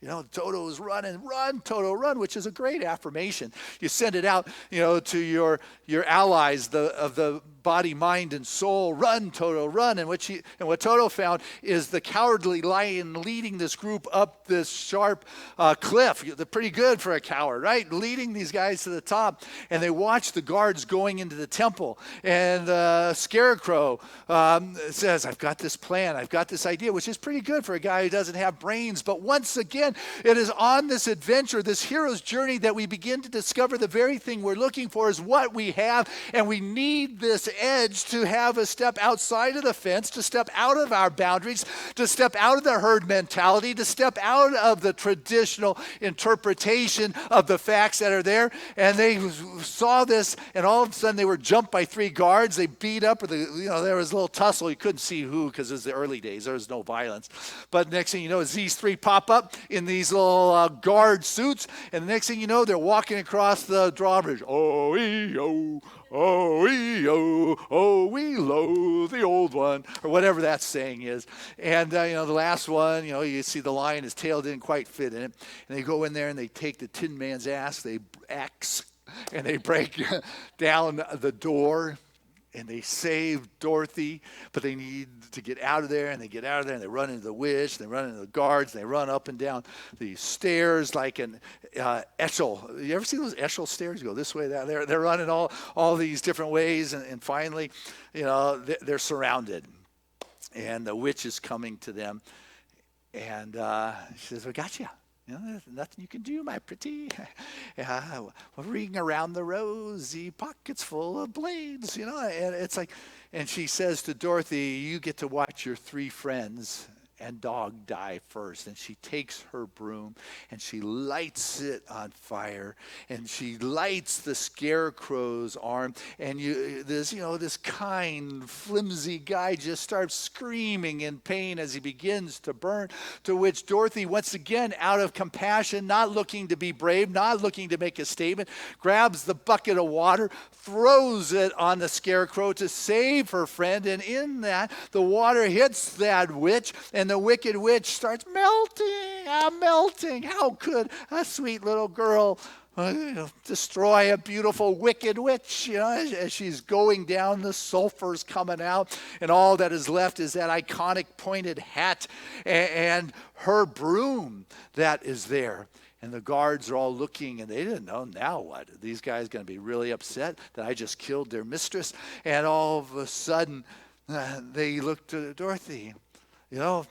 You know, Toto is running, run, Toto, run, which is a great affirmation. You send it out, to your allies of the body, mind, and soul. Run, Toto, run. And what Toto found is the cowardly lion leading this group up this sharp cliff. They're pretty good for a coward, right? Leading these guys to the top. And they watch the guards going into the temple. And Scarecrow says, I've got this plan. I've got this idea, which is pretty good for a guy who doesn't have brains. But once again, it is on this adventure, this hero's journey, that we begin to discover the very thing we're looking for is what we have, and we need this edge to have a step outside of the fence, to step out of our boundaries, to step out of the herd mentality, to step out of the traditional interpretation of the facts that are there. And they saw this, and all of a sudden they were jumped by 3 guards. They beat up, there was a little tussle. You couldn't see who because it was the early days. There was no violence. But next thing you know, as these 3 pop up in these little guard suits, and the next thing you know, they're walking across the drawbridge. Oh-ee-oh, oh-ee-oh, oh-wee-lo, the old one, or whatever that saying is. And, the last one, you see the lion, his tail didn't quite fit in it. And they go in there and they take the Tin Man's axe, and they break down the door. And they save Dorothy, but they need to get out of there, and they get out of there, and they run into the witch, they run into the guards, and they run up and down the stairs like an eshel. You ever see those eshel stairs? You go this way, that. They're running all these different ways, and finally, they're surrounded, and the witch is coming to them, and she says, "We got you. There's nothing you can do, my pretty. Ring around the rosy, pockets full of blades, and it's like," and she says to Dorothy, "You get to watch your 3 friends and dog die first." And she takes her broom and she lights it on fire, and she lights the Scarecrow's arm, and this kind, flimsy guy just starts screaming in pain as he begins to burn, to which Dorothy, once again, out of compassion, not looking to be brave, not looking to make a statement, grabs the bucket of water, throws it on the Scarecrow to save her friend, and in that, the water hits that witch, and the wicked witch starts melting. How could a sweet little girl destroy a beautiful wicked witch, as she's going down, the sulfur's coming out, and all that is left is that iconic pointed hat and her broom that is there. And the guards are all looking, and they didn't know, now what? Are these guys going to be really upset that I just killed their mistress? And all of a sudden, they look to Dorothy. The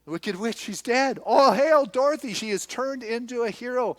wicked witch, she's dead. All hail Dorothy. She is turned into a hero.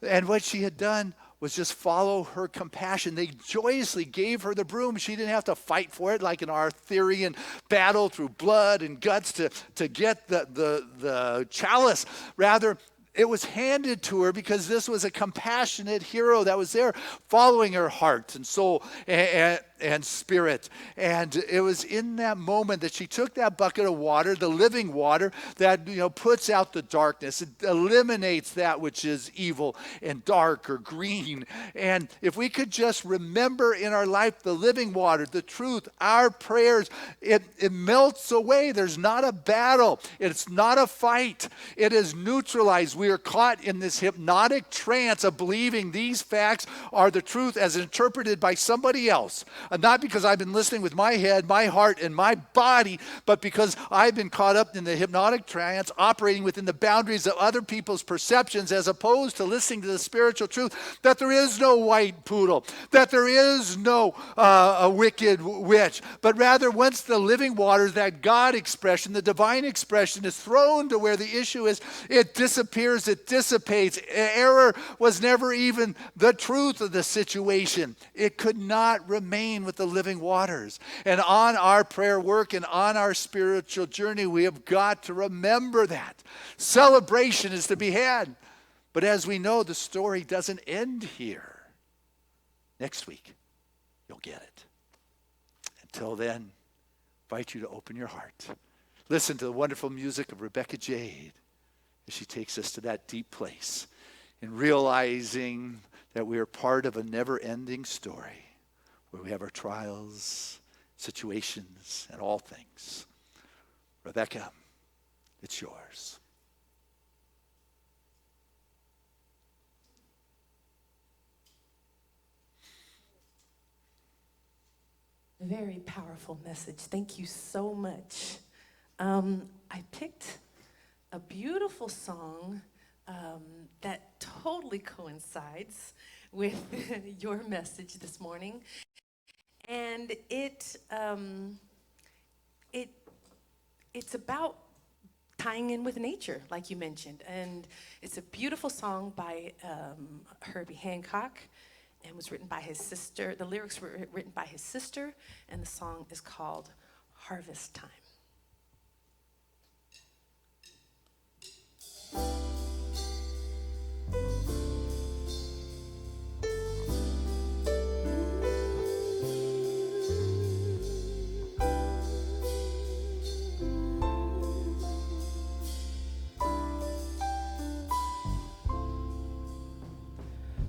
And what she had done was just follow her compassion. They joyously gave her the broom. She didn't have to fight for it like an Arthurian battle through blood and guts to get the chalice. Rather, it was handed to her because this was a compassionate hero that was there following her heart and soul and spirit. And it was in that moment that she took that bucket of water, the living water, that puts out the darkness. It eliminates that which is evil and dark or green. And if we could just remember in our life the living water, the truth, our prayers, it melts away. There's not a battle. It's not a fight. It is neutralized. We are caught in this hypnotic trance of believing these facts are the truth as interpreted by somebody else. Not because I've been listening with my head, my heart, and my body, but because I've been caught up in the hypnotic trance, operating within the boundaries of other people's perceptions, as opposed to listening to the spiritual truth that there is no white poodle, that there is no a wicked witch, but rather once the living water, that God expression, the divine expression is thrown to where the issue is, it disappears, it dissipates. Error was never even the truth of the situation. It could not remain with the living waters. And on our prayer work and on our spiritual journey, we have got to remember that. Celebration is to be had. But as we know, the story doesn't end here. Next week, you'll get it. Until then, I invite you to open your heart. Listen to the wonderful music of Rebecca Jade as she takes us to that deep place in realizing that we are part of a never-ending story where we have our trials, situations, and all things. Rebecca, it's yours. Very powerful message. Thank you so much. I picked a beautiful song that totally coincides with your message this morning. And it's about tying in with nature, like you mentioned. And it's a beautiful song by Herbie Hancock, and was written by his sister. The lyrics were written by his sister, and the song is called Harvest Time.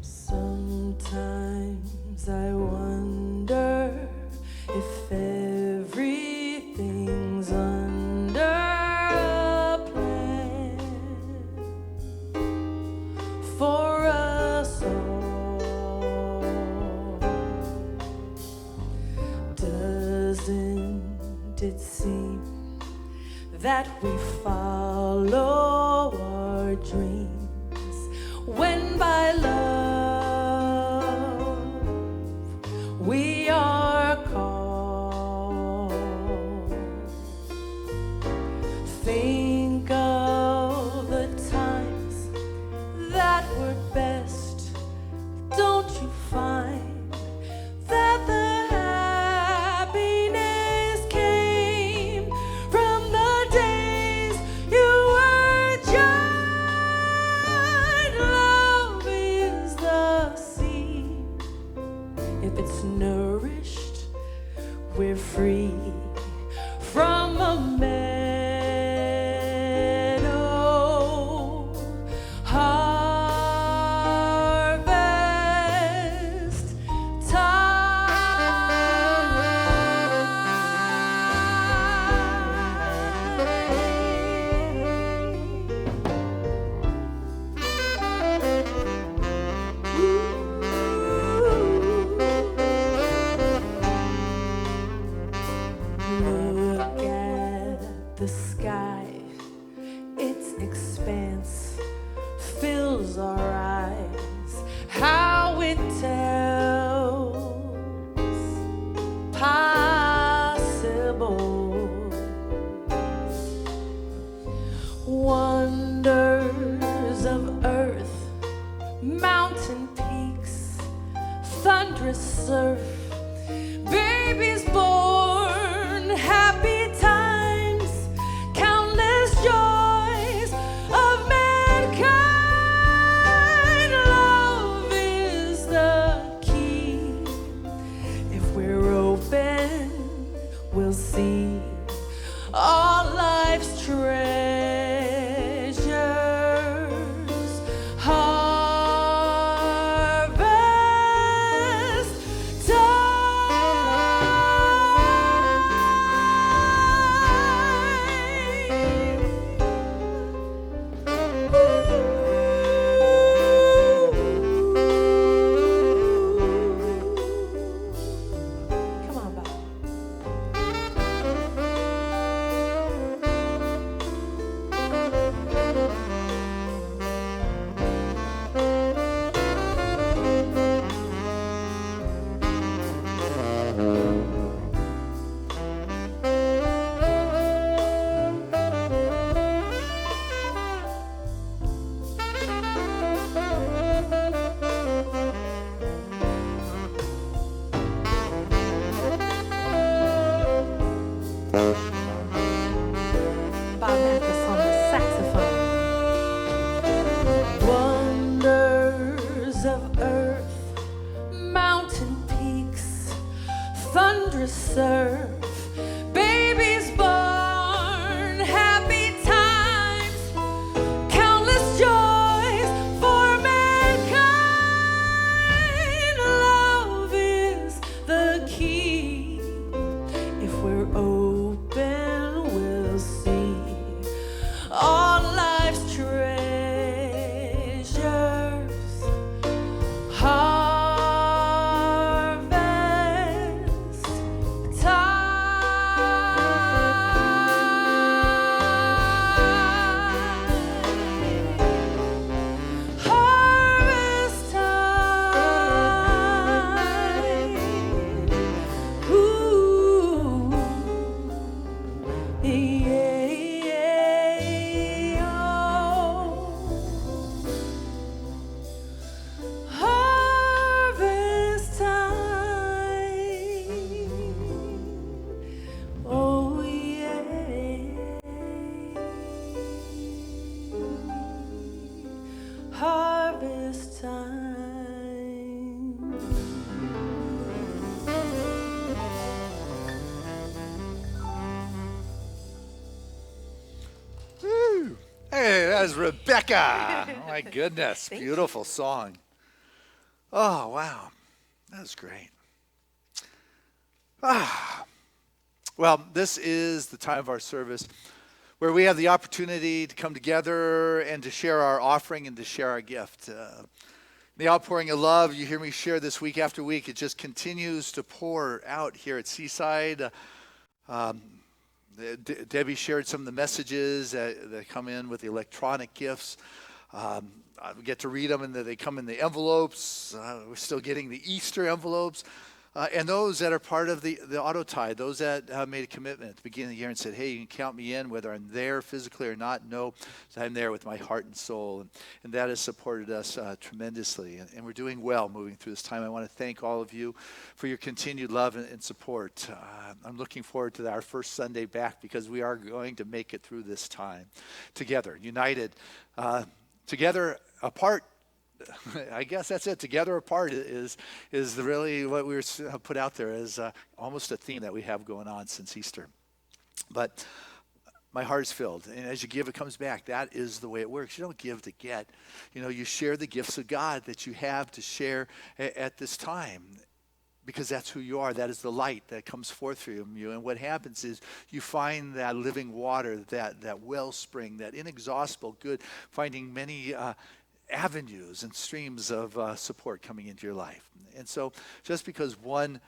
Sometimes I wonder if everything's under a plan for us all. Doesn't it seem that we follow our dreams when by love we are called? Think of the times that were best. Don't you find that the happiness came from the days you were child? Love is the seed. If it's nourished, we're free from a meadow. Harvest time. thunderous surf. Babies born, happy times, countless joys of mankind. Love is the key. If we're open, we'll see all life's treasures. Harvest time. Come on, Bob. Bob Mathis on the saxophone. Wonders of earth, mountain peaks, thunderous surf, babies born, happy times, countless joys for mankind. Love is the key. If we're open, we'll see all life's treasures. Harvest time. Harvest time. Ooh. Yeah, harvest time. Oh, yeah. Harvest time. Woo. Hey, that was Rebecca. Oh my goodness, Thank beautiful song. Oh, wow. That was great. Well, this is the time of our service where we have the opportunity to come together and to share our offering and to share our gift. The outpouring of love you hear me share this week after week, it just continues to pour out here at Seaside. Debbie shared some of the messages that come in with the electronic gifts. I get to read them, and they come in the envelopes. We're still getting the Easter envelopes. And those that are part of the auto tithe, those that made a commitment at the beginning of the year and said, hey, you can count me in, whether I'm there physically or not. No, I'm there with my heart and soul. And that has supported us tremendously. And we're doing well moving through this time. I want to thank all of you for your continued love and support. I'm looking forward to our first Sunday back because we are going to make it through this time together, united, together apart. I guess that's it. Together apart is really what we were put out there as almost a theme that we have going on since Easter. But my heart is filled. And as you give, it comes back. That is the way it works. You don't give to get. You share the gifts of God that you have to share at this time. Because that's who you are. That is the light that comes forth from you. And what happens is you find that living water, that wellspring, that inexhaustible good, finding many avenues and streams of support coming into your life. And so just because one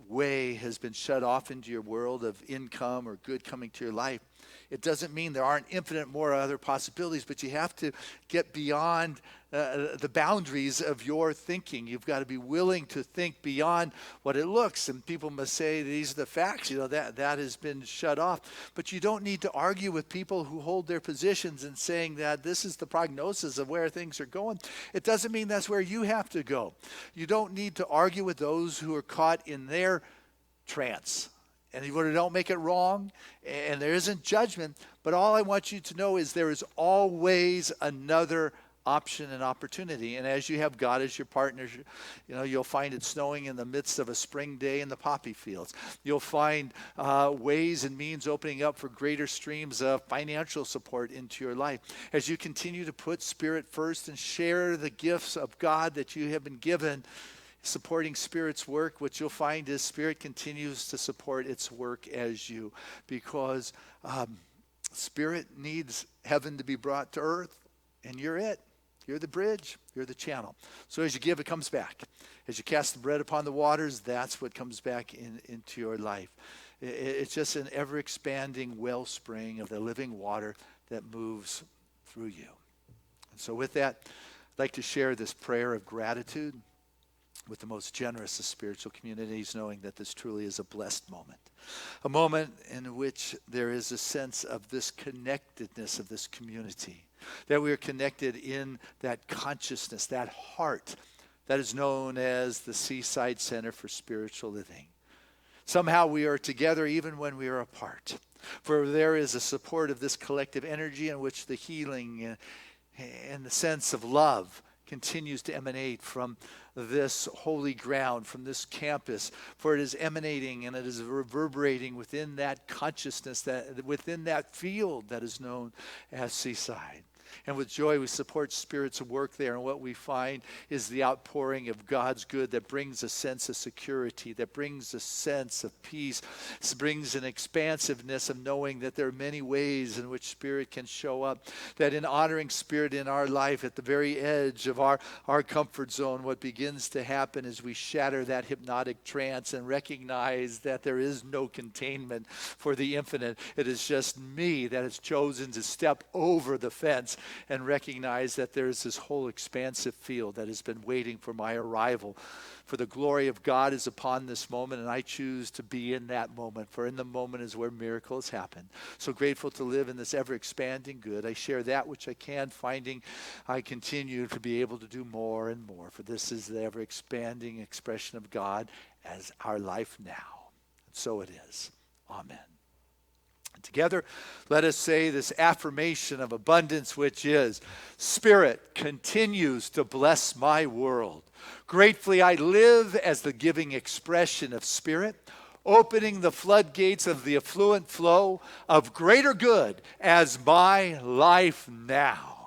way has been shut off into your world of income or good coming to your life, it doesn't mean there aren't infinite more other possibilities, but you have to get beyond the boundaries of your thinking. You've got to be willing to think beyond what it looks. And people must say, these are the facts, that has been shut off. But you don't need to argue with people who hold their positions and saying that this is the prognosis of where things are going. It doesn't mean that's where you have to go. You don't need to argue with those who are caught in their trance. And you don't make it wrong, and there isn't judgment. But all I want you to know is there is always another option and opportunity. And as you have God as your partner, you'll find it snowing in the midst of a spring day in the poppy fields. You'll find ways and means opening up for greater streams of financial support into your life. As you continue to put Spirit first and share the gifts of God that you have been given, supporting Spirit's work, what you'll find is Spirit continues to support its work as you, because Spirit needs heaven to be brought to earth, and you're it. You're the bridge. You're the channel. So as you give, it comes back. As you cast the bread upon the waters, that's what comes back into your life. It's just an ever-expanding wellspring of the living water that moves through you. And so with that, I'd like to share this prayer of gratitude with the most generous of spiritual communities, knowing that this truly is a blessed moment. A moment in which there is a sense of this connectedness of this community, that we are connected in that consciousness, that heart that is known as the Seaside Center for Spiritual Living. Somehow we are together even when we are apart. For there is a support of this collective energy in which the healing and the sense of love continues to emanate from this holy ground, from this campus, for it is emanating and it is reverberating within that consciousness, that within that field that is known as Seaside. And with joy, we support Spirit's work there. And what we find is the outpouring of God's good that brings a sense of security, that brings a sense of peace, brings an expansiveness of knowing that there are many ways in which Spirit can show up, that in honoring Spirit in our life at the very edge of our comfort zone, what begins to happen is we shatter that hypnotic trance and recognize that there is no containment for the infinite. It is just me that has chosen to step over the fence and recognize that there's this whole expansive field that has been waiting for my arrival. For the glory of God is upon this moment, and I choose to be in that moment. For in the moment is where miracles happen. So grateful to live in this ever-expanding good. I share that which I can, finding I continue to be able to do more and more. For this is the ever-expanding expression of God as our life now. And so it is. Amen. Together, let us say this affirmation of abundance, which is, Spirit continues to bless my world. Gratefully, I live as the giving expression of Spirit, opening the floodgates of the affluent flow of greater good as my life now.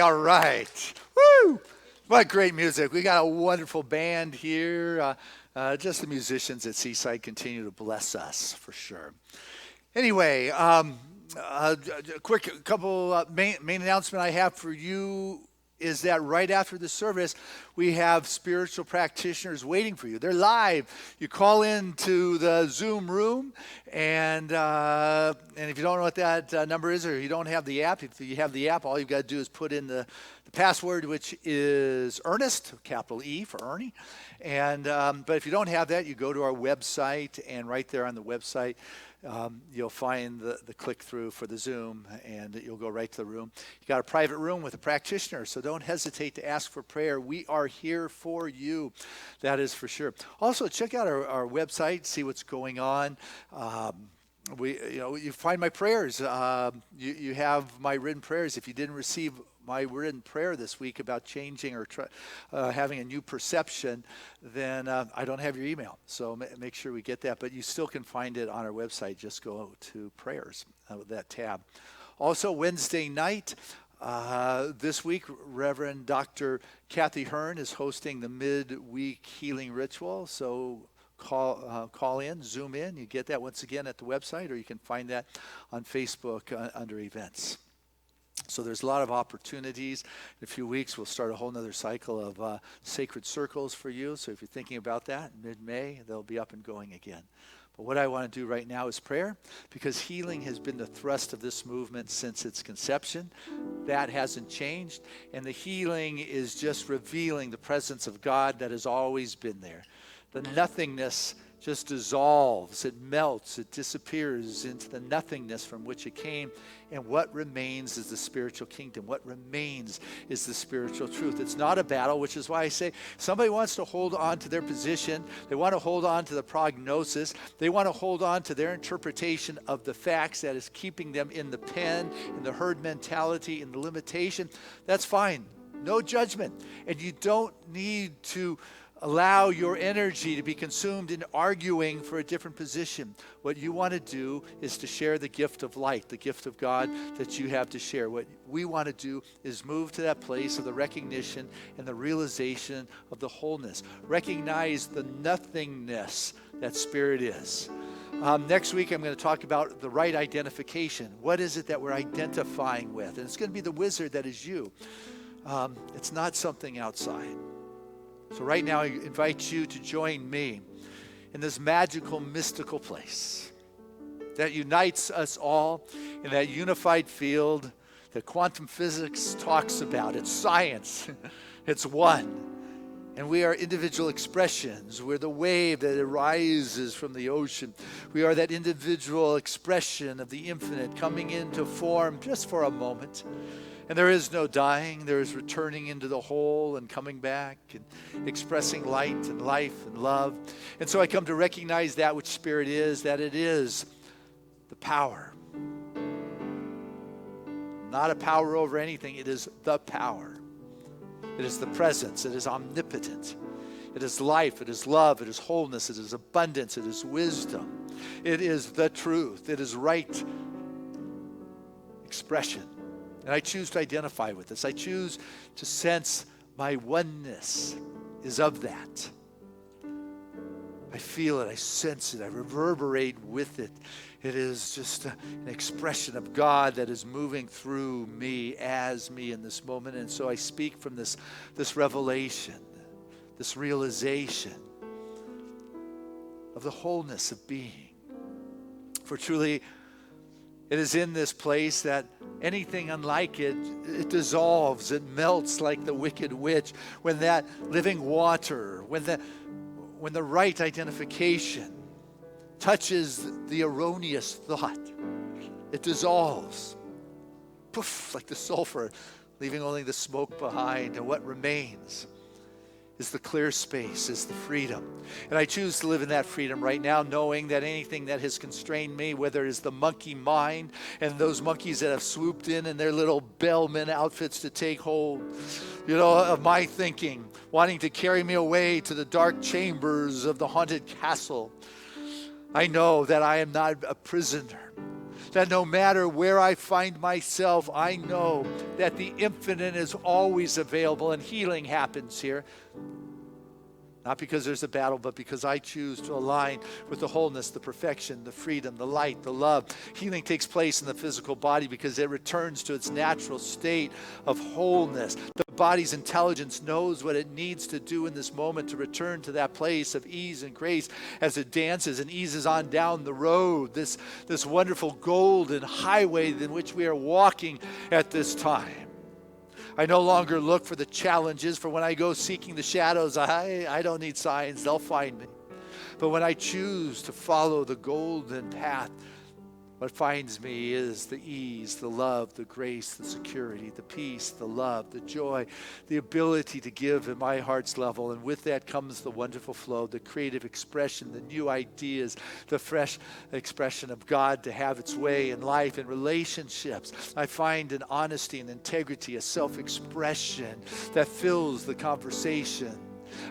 All right. Woo! What great music. We got a wonderful band here. Just the musicians at Seaside continue to bless us for sure. Anyway, a quick couple main announcement I have for you is that right after the service, we have spiritual practitioners waiting for you. They're live. You call in to the Zoom room, and if you don't know what that number is, or you don't have the app, if you have the app, all you've got to do is put in the password, which is Ernest, capital E for Ernie. And but if you don't have that, you go to our website, and right there on the website, you'll find the click-through for the Zoom, and you'll go right to the room. You got a private room with a practitioner, so don't hesitate to ask for prayer. We are here for you. That is for sure. Also, check out our website, see what's going on. you find my prayers. You have my written prayers. If you didn't receive my written prayer this week about changing or having a new perception, then I don't have your email. So make sure we get that. But you still can find it on our website. Just go to prayers, that tab. Also, Wednesday night, this week, Reverend Dr. Kathy Hearn is hosting the midweek healing ritual. So call in, Zoom in. You get that once again at the website, or you can find that on Facebook under events. So there's a lot of opportunities. In a few weeks, we'll start a whole nother cycle of sacred circles for you. So if you're thinking about that, mid-May, they'll be up and going again. But what I want to do right now is prayer, because healing has been the thrust of this movement since its conception. That hasn't changed. And the healing is just revealing the presence of God that has always been there. The nothingness just dissolves, it melts, it disappears into the nothingness from which it came. And what remains is the spiritual kingdom. What remains is the spiritual truth. It's not a battle, which is why I say somebody wants to hold on to their position. They want to hold on to the prognosis. They want to hold on to their interpretation of the facts that is keeping them in the pen, in the herd mentality, in the limitation. That's fine. No judgment. And you don't need to allow your energy to be consumed in arguing for a different position. What you want to do is to share the gift of light, the gift of God that you have to share. What we want to do is move to that place of the recognition and the realization of the wholeness. Recognize the nothingness that Spirit is. Next week, I'm going to talk about the right identification. What is it that we're identifying with? And it's going to be the wizard that is you. It's not something outside. So right now, I invite you to join me in this magical, mystical place that unites us all in that unified field that quantum physics talks about. It's science. It's one. And we are individual expressions. We're the wave that arises from the ocean. We are that individual expression of the infinite coming into form just for a moment. And there is no dying. There is returning into the whole and coming back and expressing light and life and love. And so I come to recognize that which Spirit is, that it is the power. Not a power over anything. It is the power. It is the presence. It is omnipotent. It is life. It is love. It is wholeness. It is abundance. It is wisdom. It is the truth. It is right expression. And I choose to identify with this. I choose to sense my oneness is of that. I feel it. I sense it. I reverberate with it. It is just an expression of God that is moving through me as me in this moment. And so I speak from this revelation, this realization of the wholeness of being. For truly, it is in this place that anything unlike it, it dissolves, it melts like the wicked witch. When that living water, when the right identification touches the erroneous thought, it dissolves. Poof, like the sulfur, leaving only the smoke behind. And what remains is the clear space, is the freedom. And I choose to live in that freedom right now, knowing that anything that has constrained me, whether it is the monkey mind and those monkeys that have swooped in their little bellman outfits to take hold, of my thinking, wanting to carry me away to the dark chambers of the haunted castle, I know that I am not a prisoner. That no matter where I find myself, I know that the infinite is always available and healing happens here. Not because there's a battle, but because I choose to align with the wholeness, the perfection, the freedom, the light, the love. Healing takes place in the physical body because it returns to its natural state of wholeness. The body's intelligence knows what it needs to do in this moment to return to that place of ease and grace as it dances and eases on down the road, this wonderful golden highway in which we are walking at this time. I no longer look for the challenges, for when I go seeking the shadows, I don't need signs, they'll find me. But when I choose to follow the golden path, what What finds me is the ease, the love, the grace, the security, the peace, the love, the joy, the ability to give at my heart's level. And with that comes the wonderful flow, the creative expression, the new ideas, the fresh expression of God to have its way in life and relationships. I find an honesty and integrity, a self-expression that fills the conversation.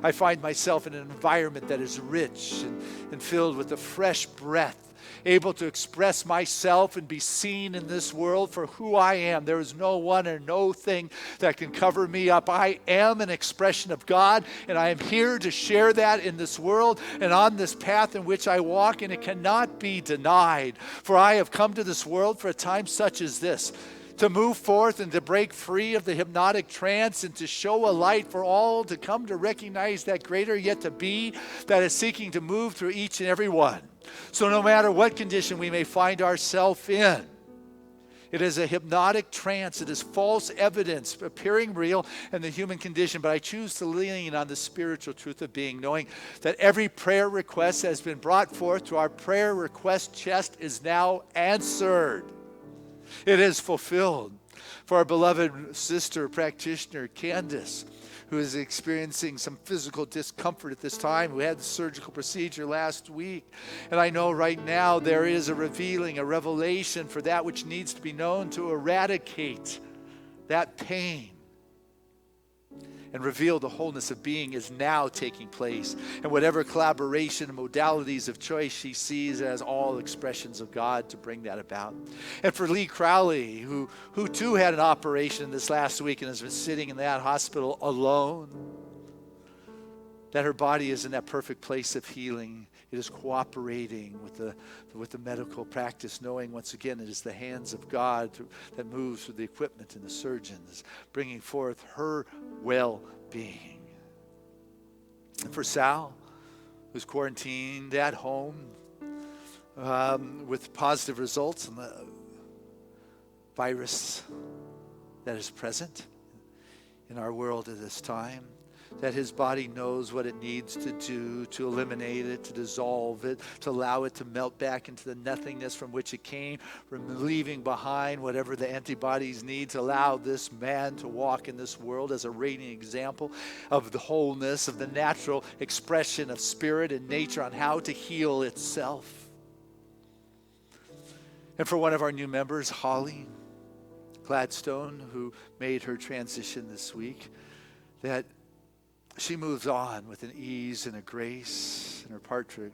I find myself in an environment that is rich and filled with a fresh breath, able to express myself and be seen in this world for who I am. There is no one or no thing that can cover me up. I am an expression of God, and I am here to share that in this world and on this path in which I walk, and it cannot be denied. For I have come to this world for a time such as this, to move forth and to break free of the hypnotic trance and to show a light for all to come to recognize that greater yet to be that is seeking to move through each and every one. So no matter what condition we may find ourselves in, it is a hypnotic trance. It is false evidence appearing real in the human condition, but I choose to lean on the spiritual truth of being, knowing that every prayer request that has been brought forth to our prayer request chest is now answered. It is fulfilled. For our beloved sister practitioner, Candace, who is experiencing some physical discomfort at this time, who had the surgical procedure last week. And I know right now there is a revealing, a revelation for that which needs to be known to eradicate that pain and reveal the wholeness of being is now taking place. And whatever collaboration and modalities of choice she sees as all expressions of God to bring that about. And for Lee Crowley, who too had an operation this last week and has been sitting in that hospital alone, that her body is in that perfect place of healing. It is cooperating with the medical practice, knowing once again it is the hands of God that moves through the equipment and the surgeons, bringing forth her well-being. And for Sal, who's quarantined at home with positive results on the virus that is present in our world at this time, that his body knows what it needs to do to eliminate it, to dissolve it, to allow it to melt back into the nothingness from which it came, from leaving behind whatever the antibodies need to allow this man to walk in this world as a radiant example of the wholeness, of the natural expression of spirit and nature on how to heal itself. And for one of our new members, Holly Gladstone, who made her transition this week, that she moves on with an ease and a grace, and her partner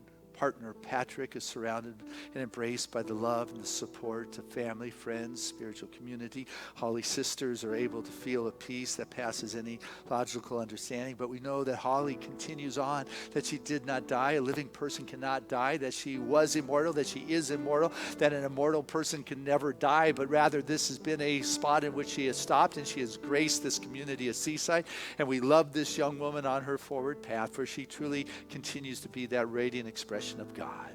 Patrick is surrounded and embraced by the love and the support of family, friends, spiritual community. Holly's sisters are able to feel a peace that passes any logical understanding, but we know that Holly continues on, that she did not die. A living person cannot die, that she was immortal, that she is immortal, that an immortal person can never die, but rather this has been a spot in which she has stopped and she has graced this community of Seaside, and we love this young woman on her forward path, for she truly continues to be that radiant expression of God.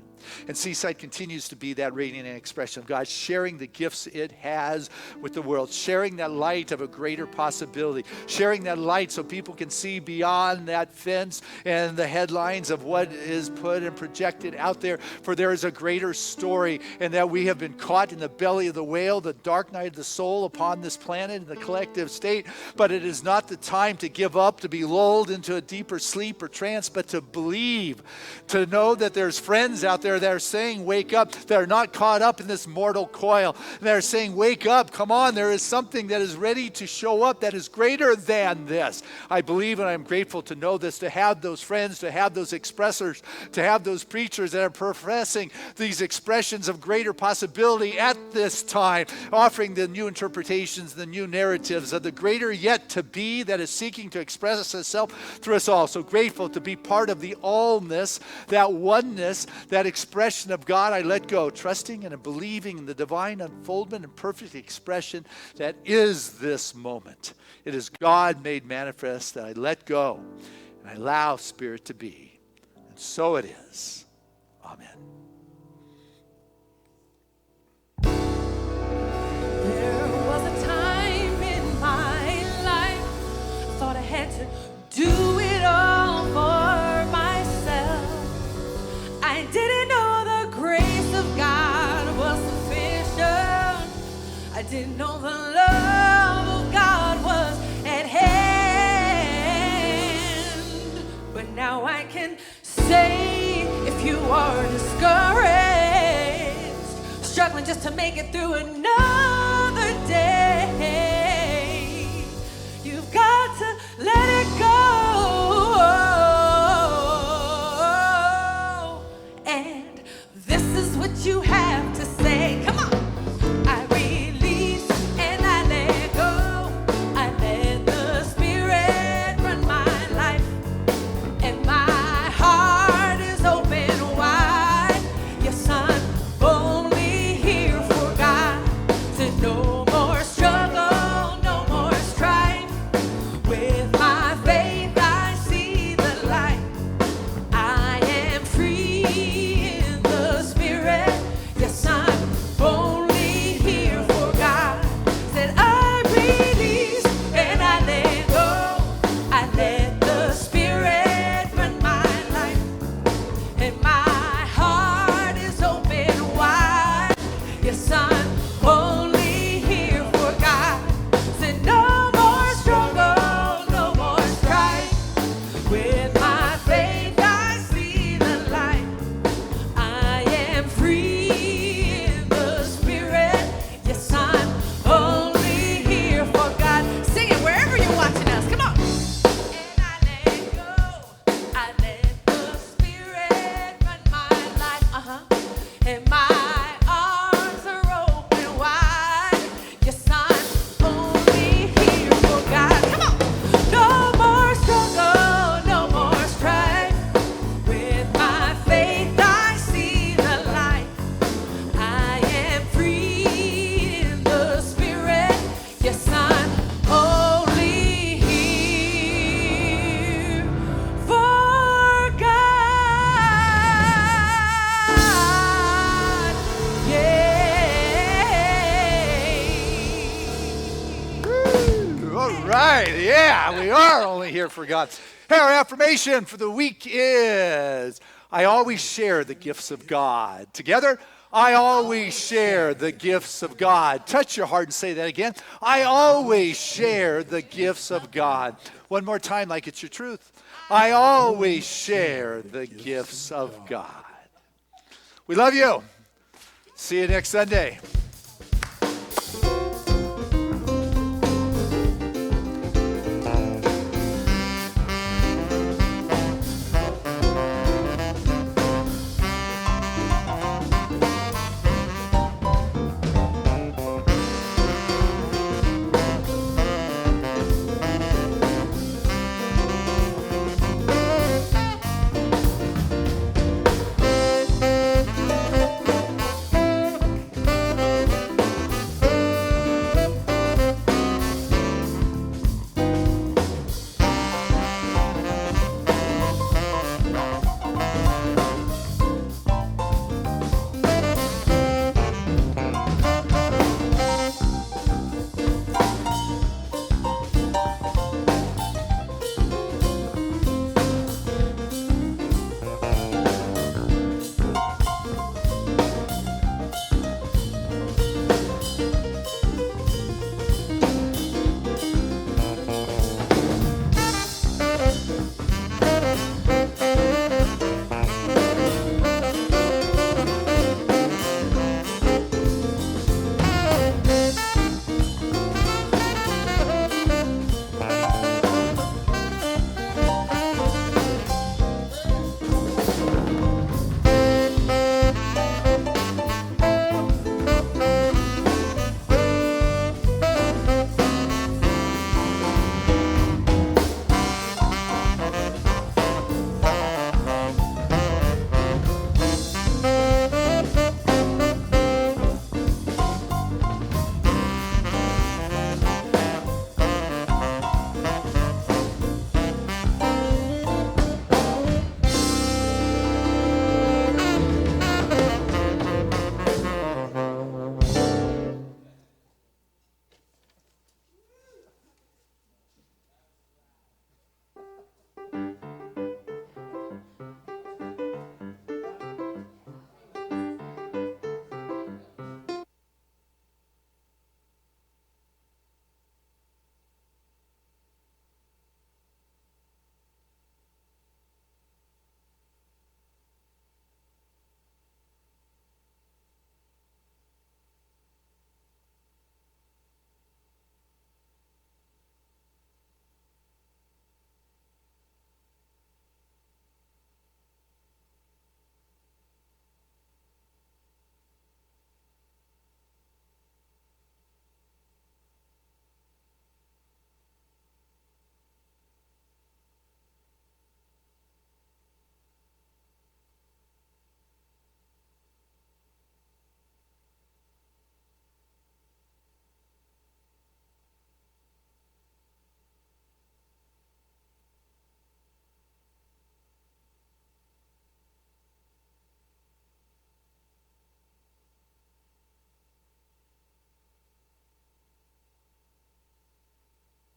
And Seaside continues to be that radiant expression of God, sharing the gifts it has with the world, sharing that light of a greater possibility, sharing that light so people can see beyond that fence and the headlines of what is put and projected out there. For there is a greater story, and that we have been caught in the belly of the whale, the dark night of the soul upon this planet in the collective state. But it is not the time to give up, to be lulled into a deeper sleep or trance, but to believe, to know that there's friends out there that are saying, wake up, that are not caught up in this mortal coil. They're saying, wake up, come on, there is something that is ready to show up that is greater than this. I believe, and I'm grateful to know this, to have those friends, to have those expressors, to have those preachers that are professing these expressions of greater possibility at this time, offering the new interpretations, the new narratives of the greater yet to be that is seeking to express itself through us all. So grateful to be part of the allness, that oneness, that expression of God. I let go, trusting and believing in the divine unfoldment and perfect expression that is this moment. It is God made manifest that I let go and I allow Spirit to be. And so it is. Amen. There was a time in my life I thought I had to do it all for myself. I didn't know the grace of God was sufficient. didn't know the love of God was at hand. But now I can say, if you are discouraged, struggling just to make it through another day, you've got to let it go. And this is what you have to say. Come on. I release and I let go. I let the Spirit run my life. And my heart is open wide. Yes, I'm only here for God. So no more struggle, no more strife. With my faith I see the light. I am free in the Spirit. Yes, I'm only here for God. Said I release and I let go. I let the Spirit run my life. And my heart is open wide. Yes, I'm only here for God. Said no more struggle, no more strife. With my faith I see the light. I am free in the Spirit. Yes, I'm only here for God. Sing it wherever you're watching us. Come on. And I let go. I let the Spirit run my life. And my arms are open wide. Yes, I'm only here for God. Come on. No more struggle, no more strife. With my faith I see the light. I am free in the Spirit. Yes, I'm only here for God. Yeah. All right. Yeah, we are only here for God. Hey, our affirmation for the week is, I always share the gifts of God. Together, I always share the gifts of God. Touch your heart and say that again. I always share the gifts of God. One more time, like it's your truth. I always share the gifts of God. We love you. See you next Sunday.